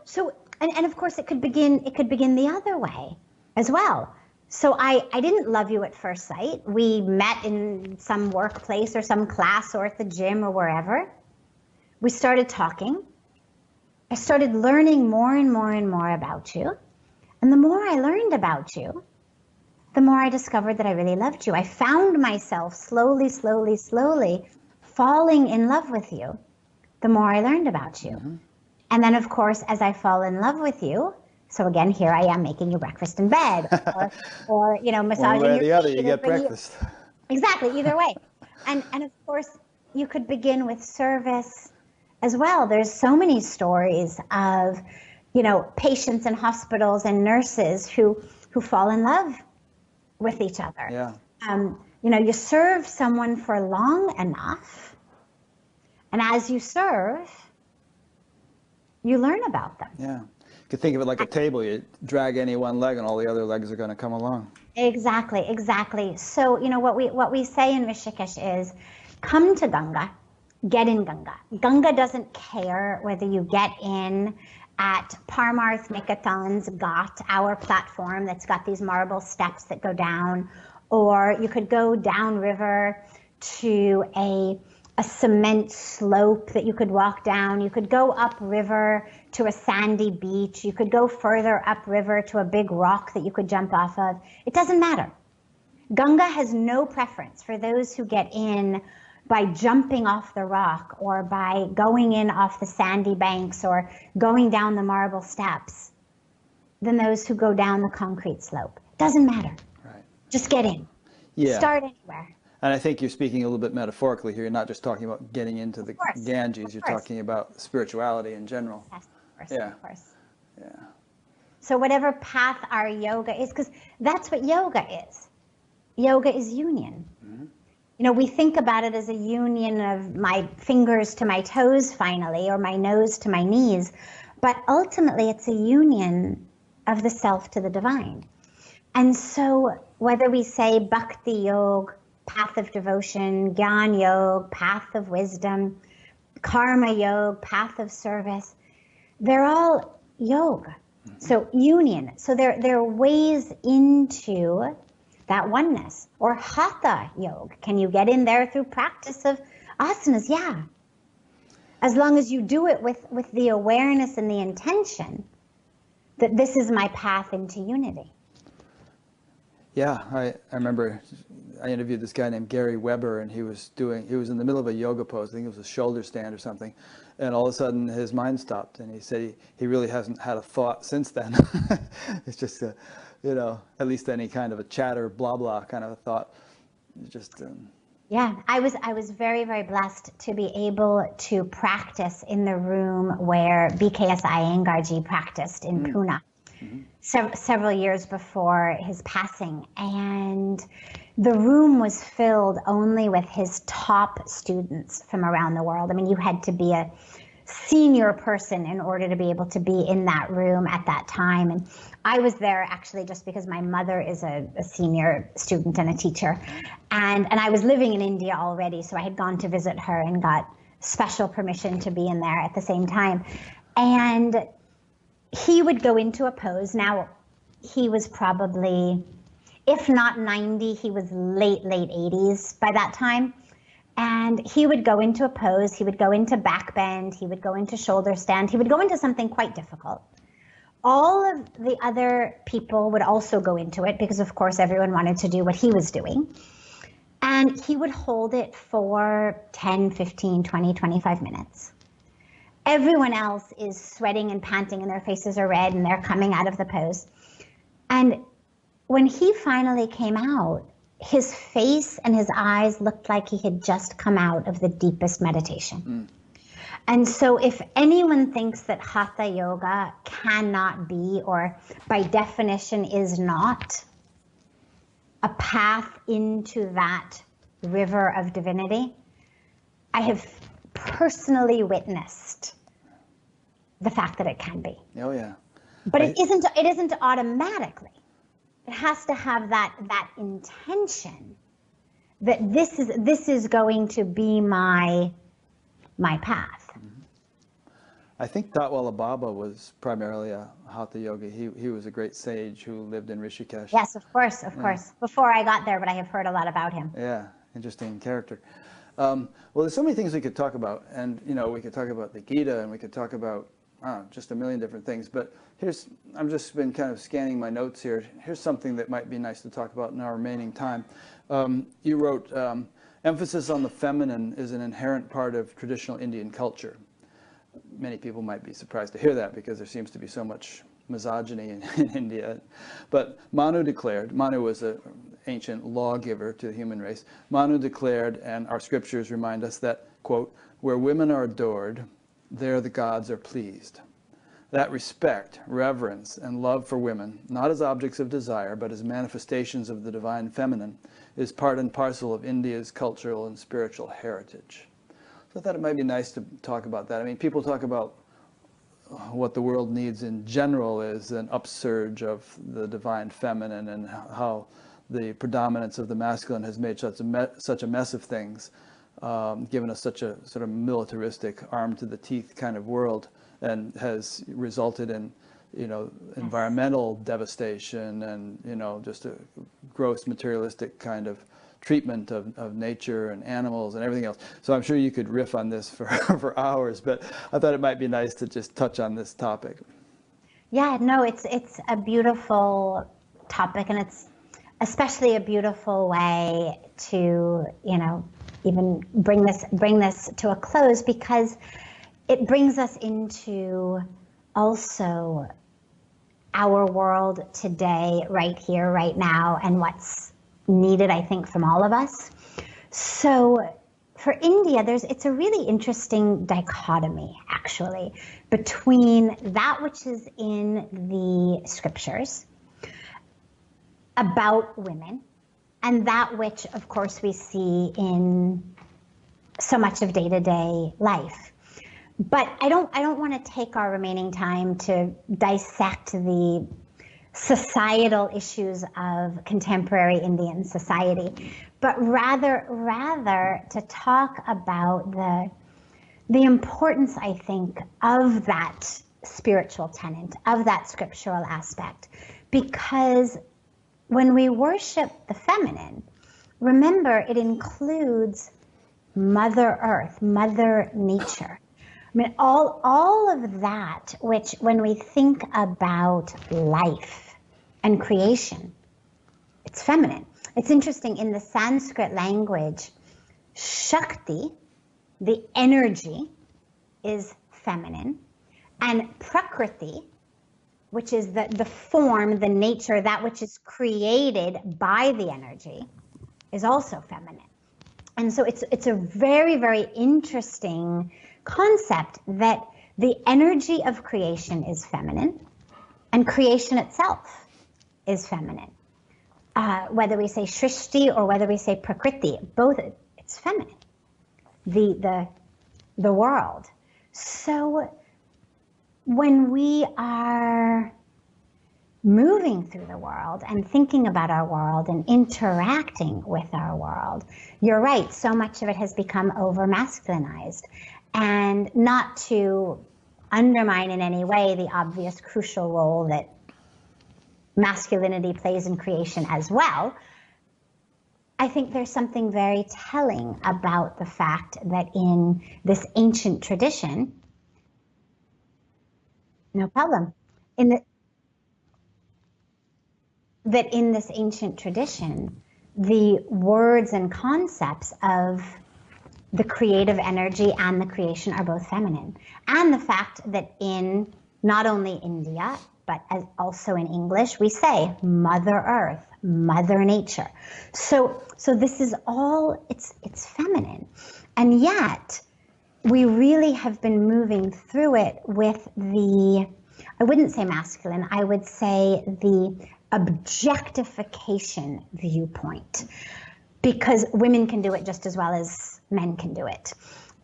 and of course it could begin the other way as well. So I didn't love you at first sight. We met in some workplace or some class or at the gym or wherever. We started talking. I started learning more and more and more about you. And the more I learned about you, the more I discovered that I really loved you. I found myself slowly falling in love with you the more I learned about you. And then, of course, as I fall in love with you, so again, here I am making you breakfast in bed or massaging one way or your the other, feet you get breakfast. Exactly, either way. And of course, you could begin with service as well. There's so many stories of, patients in hospitals and nurses who fall in love with each other. Yeah. You serve someone for long enough, and as you serve, you learn about them. Yeah. You could think of it like a table. You drag any one leg and all the other legs are going to come along. Exactly. So, what we say in Rishikesh is, come to Ganga, get in Ganga. Ganga doesn't care whether you get in at Parmarth Niketan's Ghat, our platform that's got these marble steps that go down, or you could go downriver to a cement slope that you could walk down. You could go upriver to a sandy beach. You could go further upriver to a big rock that you could jump off of. It doesn't matter. Ganga has no preference for those who get in by jumping off the rock or by going in off the sandy banks or going down the marble steps than those who go down the concrete slope. Doesn't matter. Right. Just get in. Yeah. Start anywhere. And I think you're speaking a little bit metaphorically here. You're not just talking about getting into the Ganges. You're talking about spirituality in general. Yes, of course. Yeah. Of course. Yeah. So whatever path our yoga is, because that's what yoga is. Yoga is union. Mm-hmm. We think about it as a union of my fingers to my toes finally, or my nose to my knees, but ultimately it's a union of the self to the divine. And so whether we say bhakti yoga, path of devotion, jnana yoga, path of wisdom, karma yoga, path of service, they're all yoga. So union. So there are ways into that oneness. Or hatha yoga. Can you get in there through practice of asanas? Yeah. As long as you do it with the awareness and the intention that this is my path into unity. Yeah, I remember I interviewed this guy named Gary Weber, and he was in the middle of a yoga pose. I think it was a shoulder stand or something, and all of a sudden his mind stopped, and he said he really hasn't had a thought since then. It's just at least any kind of a chatter, blah blah kind of a thought. Just yeah, I was very, very blessed to be able to practice in the room where BKS Iyengarji practiced in Pune. Several years before his passing, and the room was filled only with his top students from around the world. I mean, you had to be a senior person in order to be able to be in that room at that time. And I was there actually just because my mother is a senior student and a teacher, and I was living in India already, so I had gone to visit her and got special permission to be in there at the same time. And he would go into a pose. Now, he was probably, if not 90, he was late 80s by that time. And he would go into a pose, he would go into back bend, he would go into shoulder stand, he would go into something quite difficult. All of the other people would also go into it because, of course, everyone wanted to do what he was doing. And he would hold it for 10, 15, 20, 25 minutes. Everyone else is sweating and panting and their faces are red and they're coming out of the pose. And when he finally came out, his face and his eyes looked like he had just come out of the deepest meditation. And so if anyone thinks that Hatha Yoga cannot be, or by definition is not, a path into that river of divinity, I have personally witnessed the fact that it can be. Oh yeah. But it isn't automatically. It has to have that intention that this is going to be my path. I think Tatwala Baba was primarily a Hatha yogi. He was a great sage who lived in Rishikesh. Yes, of course. Before I got there, but I have heard a lot about him. Yeah, interesting character. Well, there's so many things we could talk about, and we could talk about the Gita, and we could talk about just a million different things. But I'm just been kind of scanning my notes here. Here's something that might be nice to talk about in our remaining time. You wrote, emphasis on the feminine is an inherent part of traditional Indian culture. Many people might be surprised to hear that because there seems to be so much misogyny in India. But Manu was an ancient lawgiver to the human race. Manu declared, and our scriptures remind us that, quote, where women are adored, there the gods are pleased. That respect, reverence, and love for women, not as objects of desire, but as manifestations of the divine feminine, is part and parcel of India's cultural and spiritual heritage. So I thought it might be nice to talk about that. I mean, people talk about what the world needs in general is an upsurge of the divine feminine, and how the predominance of the masculine has made such a mess of things, given us such a sort of militaristic, armed to the teeth kind of world, and has resulted in, environmental devastation and, just a gross materialistic kind of treatment of nature and animals and everything else. So I'm sure you could riff on this for hours, but I thought it might be nice to just touch on this topic. Yeah, no, it's a beautiful topic, and it's especially a beautiful way to, even bring this to a close, because it brings us into also our world today, right here, right now, and what's needed, I think, from all of us. So for India, it's a really interesting dichotomy, actually, between that which is in the scriptures about women and that which, of course, we see in so much of day-to-day life. But I don't want to take our remaining time to dissect the societal issues of contemporary Indian society, but rather to talk about the importance, I think, of that spiritual tenet, of that scriptural aspect, because when we worship the feminine, remember it includes Mother Earth, Mother Nature. I mean, all of that, which when we think about life and creation, it's feminine. It's interesting, in the Sanskrit language, Shakti, the energy, is feminine, and Prakriti, which is the form, the nature, that which is created by the energy, is also feminine. And so it's a very, very interesting concept that the energy of creation is feminine and creation itself is feminine. Whether we say Shrishti or whether we say Prakriti, both, it's feminine, the world. So when we are moving through the world and thinking about our world and interacting with our world, you're right, so much of it has become over masculinized. And not to undermine in any way the obvious crucial role that masculinity plays in creation as well, I think there's something very telling about the fact that in this ancient tradition, no problem, in this ancient tradition, the words and concepts of the creative energy and the creation are both feminine. And the fact that in not only India, but also in English, we say Mother Earth, Mother Nature. So this is all, it's feminine. And yet, we really have been moving through it with the, I wouldn't say masculine, I would say the objectification viewpoint, because women can do it just as well as men can do it.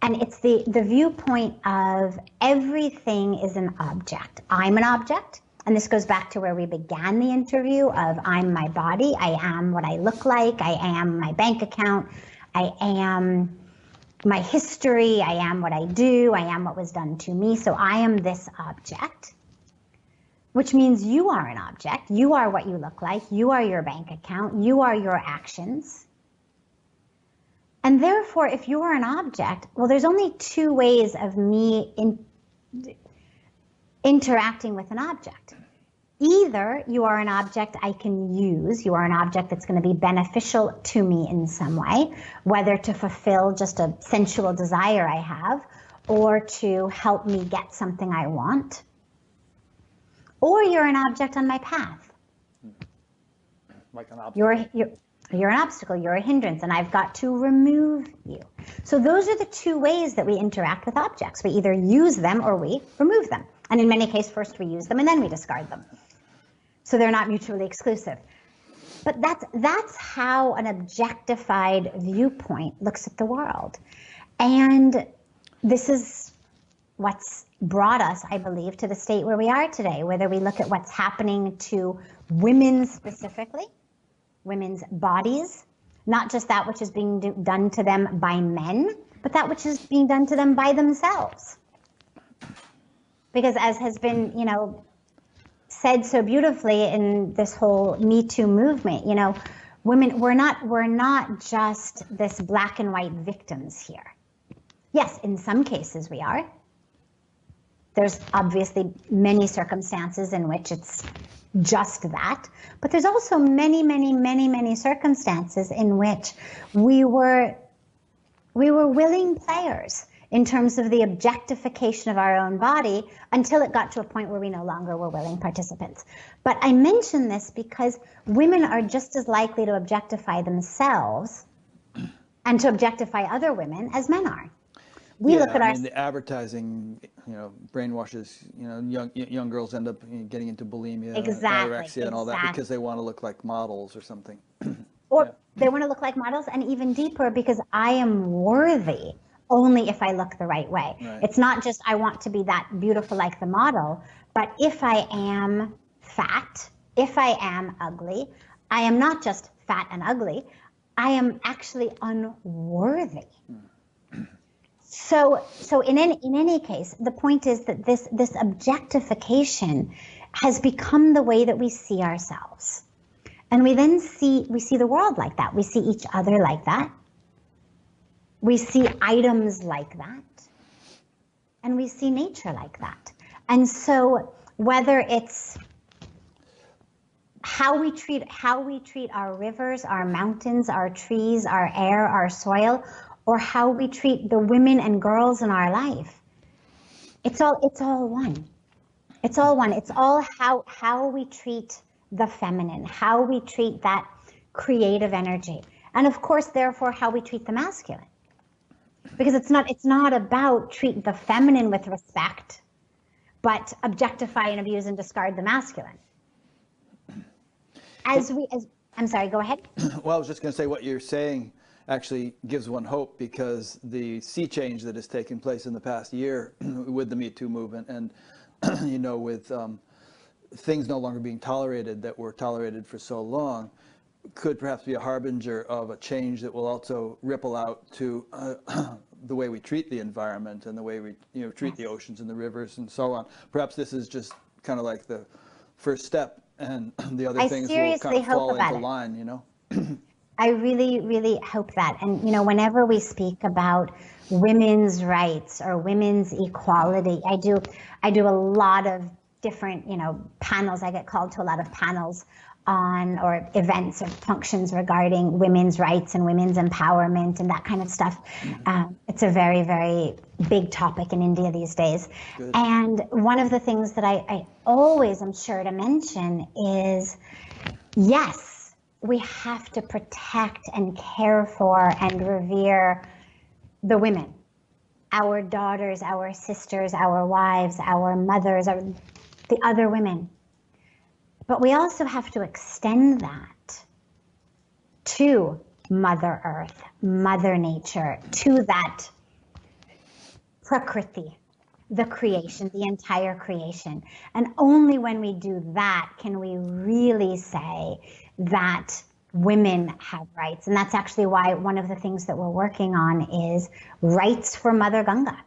And it's the viewpoint of everything is an object. I'm an object, and this goes back to where we began the interview of I'm my body, I am what I look like, I am my bank account, I am my history, I am what I do, I am what was done to me, so I am this object. Which means you are an object, you are what you look like, you are your bank account, you are your actions. And therefore, if you are an object, well, there's only two ways of me interacting with an object. Either you are an object I can use, you are an object that's going to be beneficial to me in some way, whether to fulfill just a sensual desire I have, or to help me get something I want. Or you're an object on my path. Like an obstacle. You're an obstacle, you're a hindrance, and I've got to remove you. So those are the two ways that we interact with objects. We either use them or we remove them. And in many cases, first we use them and then we discard them. So they're not mutually exclusive. But that's how an objectified viewpoint looks at the world. And this is what's brought us, I believe, to the state where we are today, whether we look at what's happening to women specifically, women's bodies, not just that which is being done to them by men, but that which is being done to them by themselves. Because as has been, said so beautifully in this whole Me Too movement, women, we're not just this black and white victims here. Yes, in some cases we are. There's obviously many circumstances in which it's just that, but there's also many, many, many, many circumstances in which we were willing players in terms of the objectification of our own body until it got to a point where we no longer were willing participants. But I mention this because women are just as likely to objectify themselves and to objectify other women as men are. We look at the advertising, brainwashes, young girls end up getting into bulimia, anorexia, and all that because they want to look like models or something. Or they want to look like models, and even deeper, because I am worthy only if I look the right way. Right. It's not just I want to be that beautiful like the model, but if I am fat, if I am ugly, I am not just fat and ugly, I am actually unworthy. So in any case, the point is that this objectification has become the way that we see ourselves. And we see the world like that. We see each other like that. We see items like that. And we see nature like that. And so whether it's how we treat our rivers, our mountains, our trees, our air, our soil, or how we treat the women and girls in our life, it's all one. It's all one. It's all how we treat the feminine, how we treat that creative energy. And of course, therefore, how we treat the masculine. Because it's not about treat the feminine with respect, but objectify and abuse and discard the masculine. I'm sorry, go ahead. Well, I was just going to say what you're saying actually gives one hope, because the sea change that has taken place in the past year with the Me Too movement and, with things no longer being tolerated that were tolerated for so long, could perhaps be a harbinger of a change that will also ripple out to the way we treat the environment and the way we treat the oceans and the rivers and so on. Perhaps this is just kind of like the first step, and the other things will kind of fall into line, I really, really hope that. And, whenever we speak about women's rights or women's equality, I do a lot of different, panels. I get called to a lot of panels or events or functions regarding women's rights and women's empowerment and that kind of stuff. It's a very, very big topic in India these days. Good. And one of the things that I always am sure to mention is, yes, we have to protect and care for and revere the women, our daughters, our sisters, our wives, our mothers, the other women. But we also have to extend that to Mother Earth, Mother Nature, to that Prakriti, the creation, the entire creation. And only when we do that can we really say that women have rights. And that's actually why one of the things that we're working on is rights for Mother Ganga.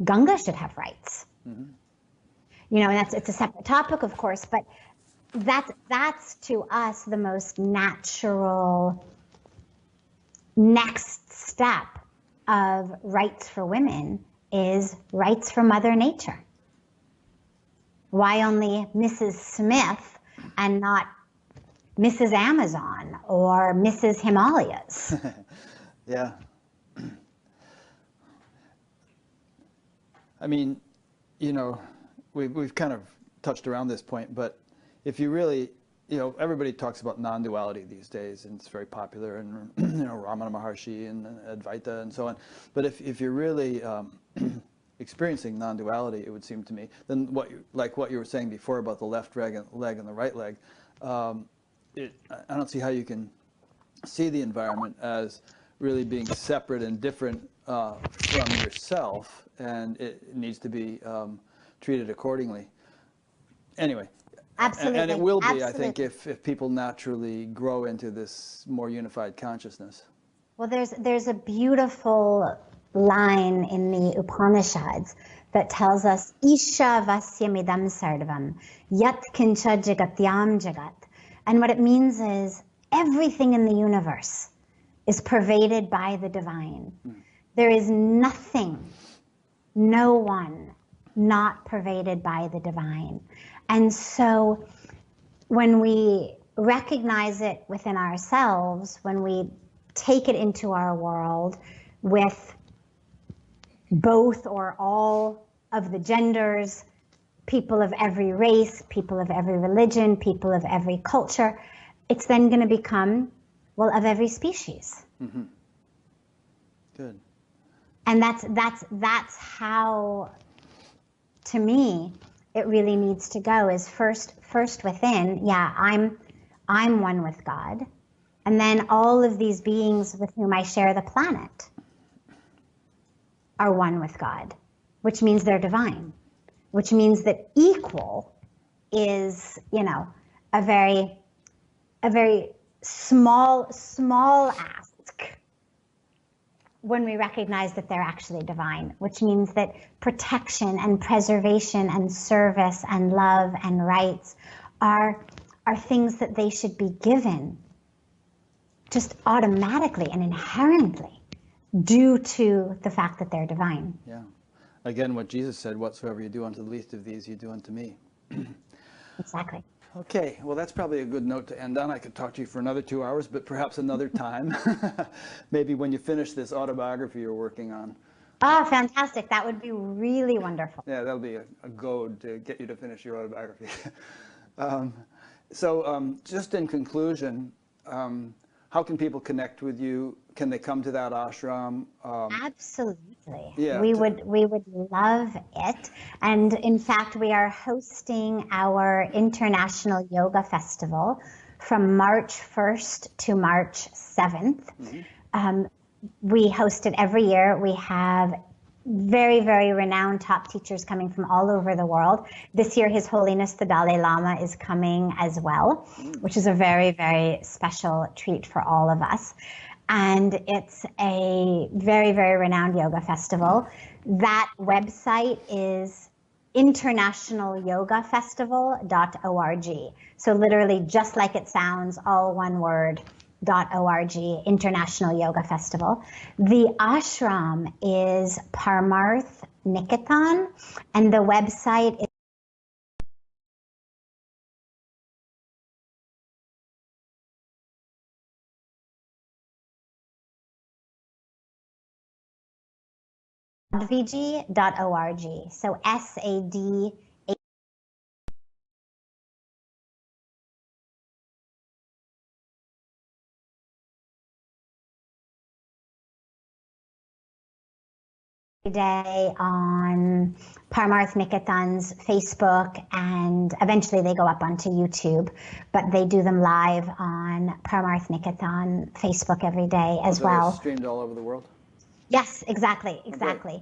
Ganga should have rights. Mm-hmm. And it's a separate topic, of course, but that's to us the most natural next step of rights for women is rights for Mother Nature. Why only Mrs. Smith and not Mrs. Amazon or Mrs. Himalayas? Yeah. I mean, we've kind of touched around this point, but if you really, everybody talks about non-duality these days, and it's very popular, and Ramana Maharshi and Advaita and so on. But if you're really experiencing non-duality, it would seem to me, then what you were saying before about the left leg and the right leg, I don't see how you can see the environment as really being separate and different from yourself, and it needs to be treated accordingly. Anyway. Absolutely. And it will be, Absolutely. I think, if people naturally grow into this more unified consciousness. Well, there's a beautiful line in the Upanishads that tells us, Isha vasyamidam sarvam, yat kincha jagatyam jagat. And what it means is everything in the universe is pervaded by the divine. There is nothing, no one, not pervaded by the divine. And so when we recognize it within ourselves, when we take it into our world with both or all of the genders, people of every race, people of every religion, people of every culture, it's then going to become, of every species. Mm-hmm. Good. And that's how, to me, it really needs to go, is first within. Yeah, I'm one with God, and then all of these beings with whom I share the planet are one with God, which means they're divine, which means that equal is, a very small ask, when we recognize that they're actually divine, which means that protection and preservation and service and love and rights are things that they should be given just automatically and inherently due to the fact that they're divine. Yeah. Again, what Jesus said, whatsoever you do unto the least of these, you do unto me. Exactly. Okay, well, that's probably a good note to end on. I could talk to you for another 2 hours, but perhaps another time. Maybe when you finish this autobiography you're working on. Oh, fantastic. That would be really wonderful. Yeah, that'll be a goad to get you to finish your autobiography. Just in conclusion, how can people connect with you? Can they come to that ashram? Absolutely. Yeah, we would love it. And in fact, we are hosting our International Yoga Festival from March 1st to March 7th. Mm-hmm. We host it every year. We have very, very renowned top teachers coming from all over the world. This year, His Holiness the Dalai Lama is coming as well, which is a very, very special treat for all of us. And it's a very, very renowned yoga festival. That website is internationalyogafestival.org. So literally just like it sounds, all one word, .org, International Yoga Festival. The ashram is Parmarth Niketan, and the website is sadviji.org. So SAD. Day on Parmarth Niketan's Facebook, and eventually they go up onto YouTube, but they do them live on Parmarth Niketan Facebook every day as well. Streamed all over the world? Yes, exactly. Okay.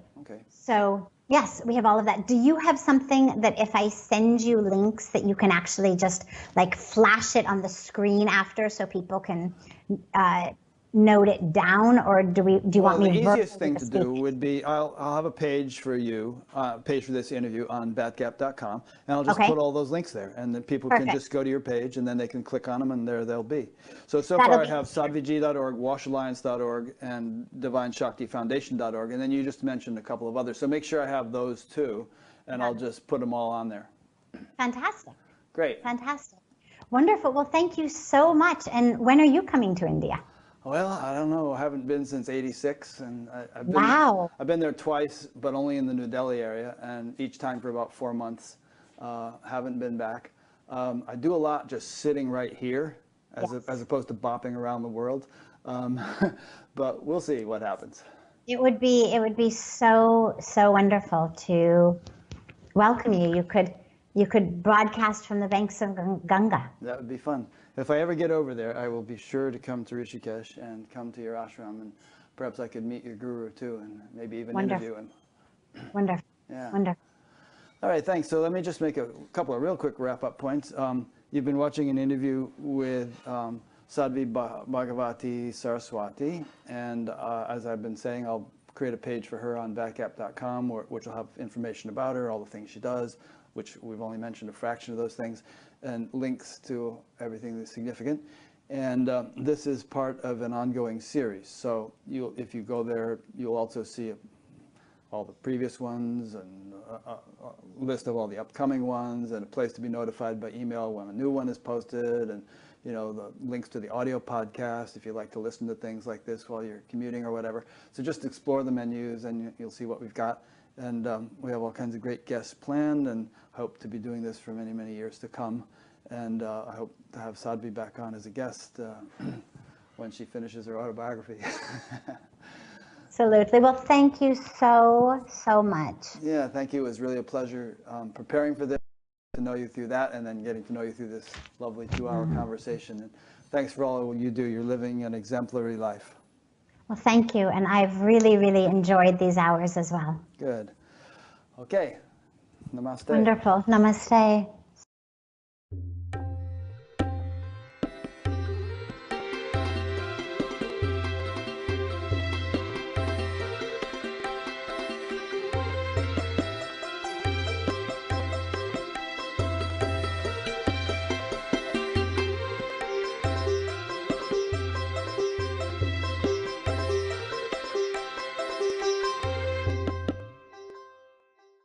So yes, we have all of that. Do you have something that if I send you links that you can actually just like flash it on the screen after so people can note it down, or do you want me to? The easiest thing to do would be I'll have a page for you, page for this interview on batgap.com, and I'll just put all those links there, and then people can just go to your page, and then they can click on them, and there they'll be. So far I have sadviji.org, washalliance.org, and divineshaktifoundation.org, and then you just mentioned a couple of others. So make sure I have those too, and I'll just put them all on there. Fantastic. Great. Fantastic. Wonderful. Well, thank you so much. And when are you coming to India? Well, I don't know. I haven't been since '86, and I've been there twice, but only in the New Delhi area, and each time for about 4 months. Haven't been back. I do a lot just sitting right here, as opposed to bopping around the world. But we'll see what happens. It would be so wonderful to welcome you. You could broadcast from the banks of Ganga. That would be fun. If I ever get over there, I will be sure to come to Rishikesh and come to your ashram, and perhaps I could meet your guru too, and maybe even interview him. Wonderful. Yeah. Wonderful. All right, thanks. So let me just make a couple of real quick wrap-up points. You've been watching an interview with Sadhvi Bhagavati Saraswati, and as I've been saying, I'll create a page for her on batgap.com, which will have information about her, all the things she does, which we've only mentioned a fraction of those things, and links to everything that's significant. And this is part of an ongoing series. So if you go there, you'll also see all the previous ones, and a list of all the upcoming ones, and a place to be notified by email when a new one is posted, and the links to the audio podcast if you like to listen to things like this while you're commuting or whatever. So just explore the menus, and you'll see what we've got. And we have all kinds of great guests planned, and hope to be doing this for many, many years to come. And I hope to have Sadhvi back on as a guest when she finishes her autobiography. Absolutely. Well, thank you so much. Yeah, thank you. It was really a pleasure preparing for this, to know you through that, and then getting to know you through this lovely 2-hour conversation. And thanks for all you do. You're living an exemplary life. Well, thank you. And I've really, really enjoyed these hours as well. Good. Okay. Namaste. Wonderful. Namaste.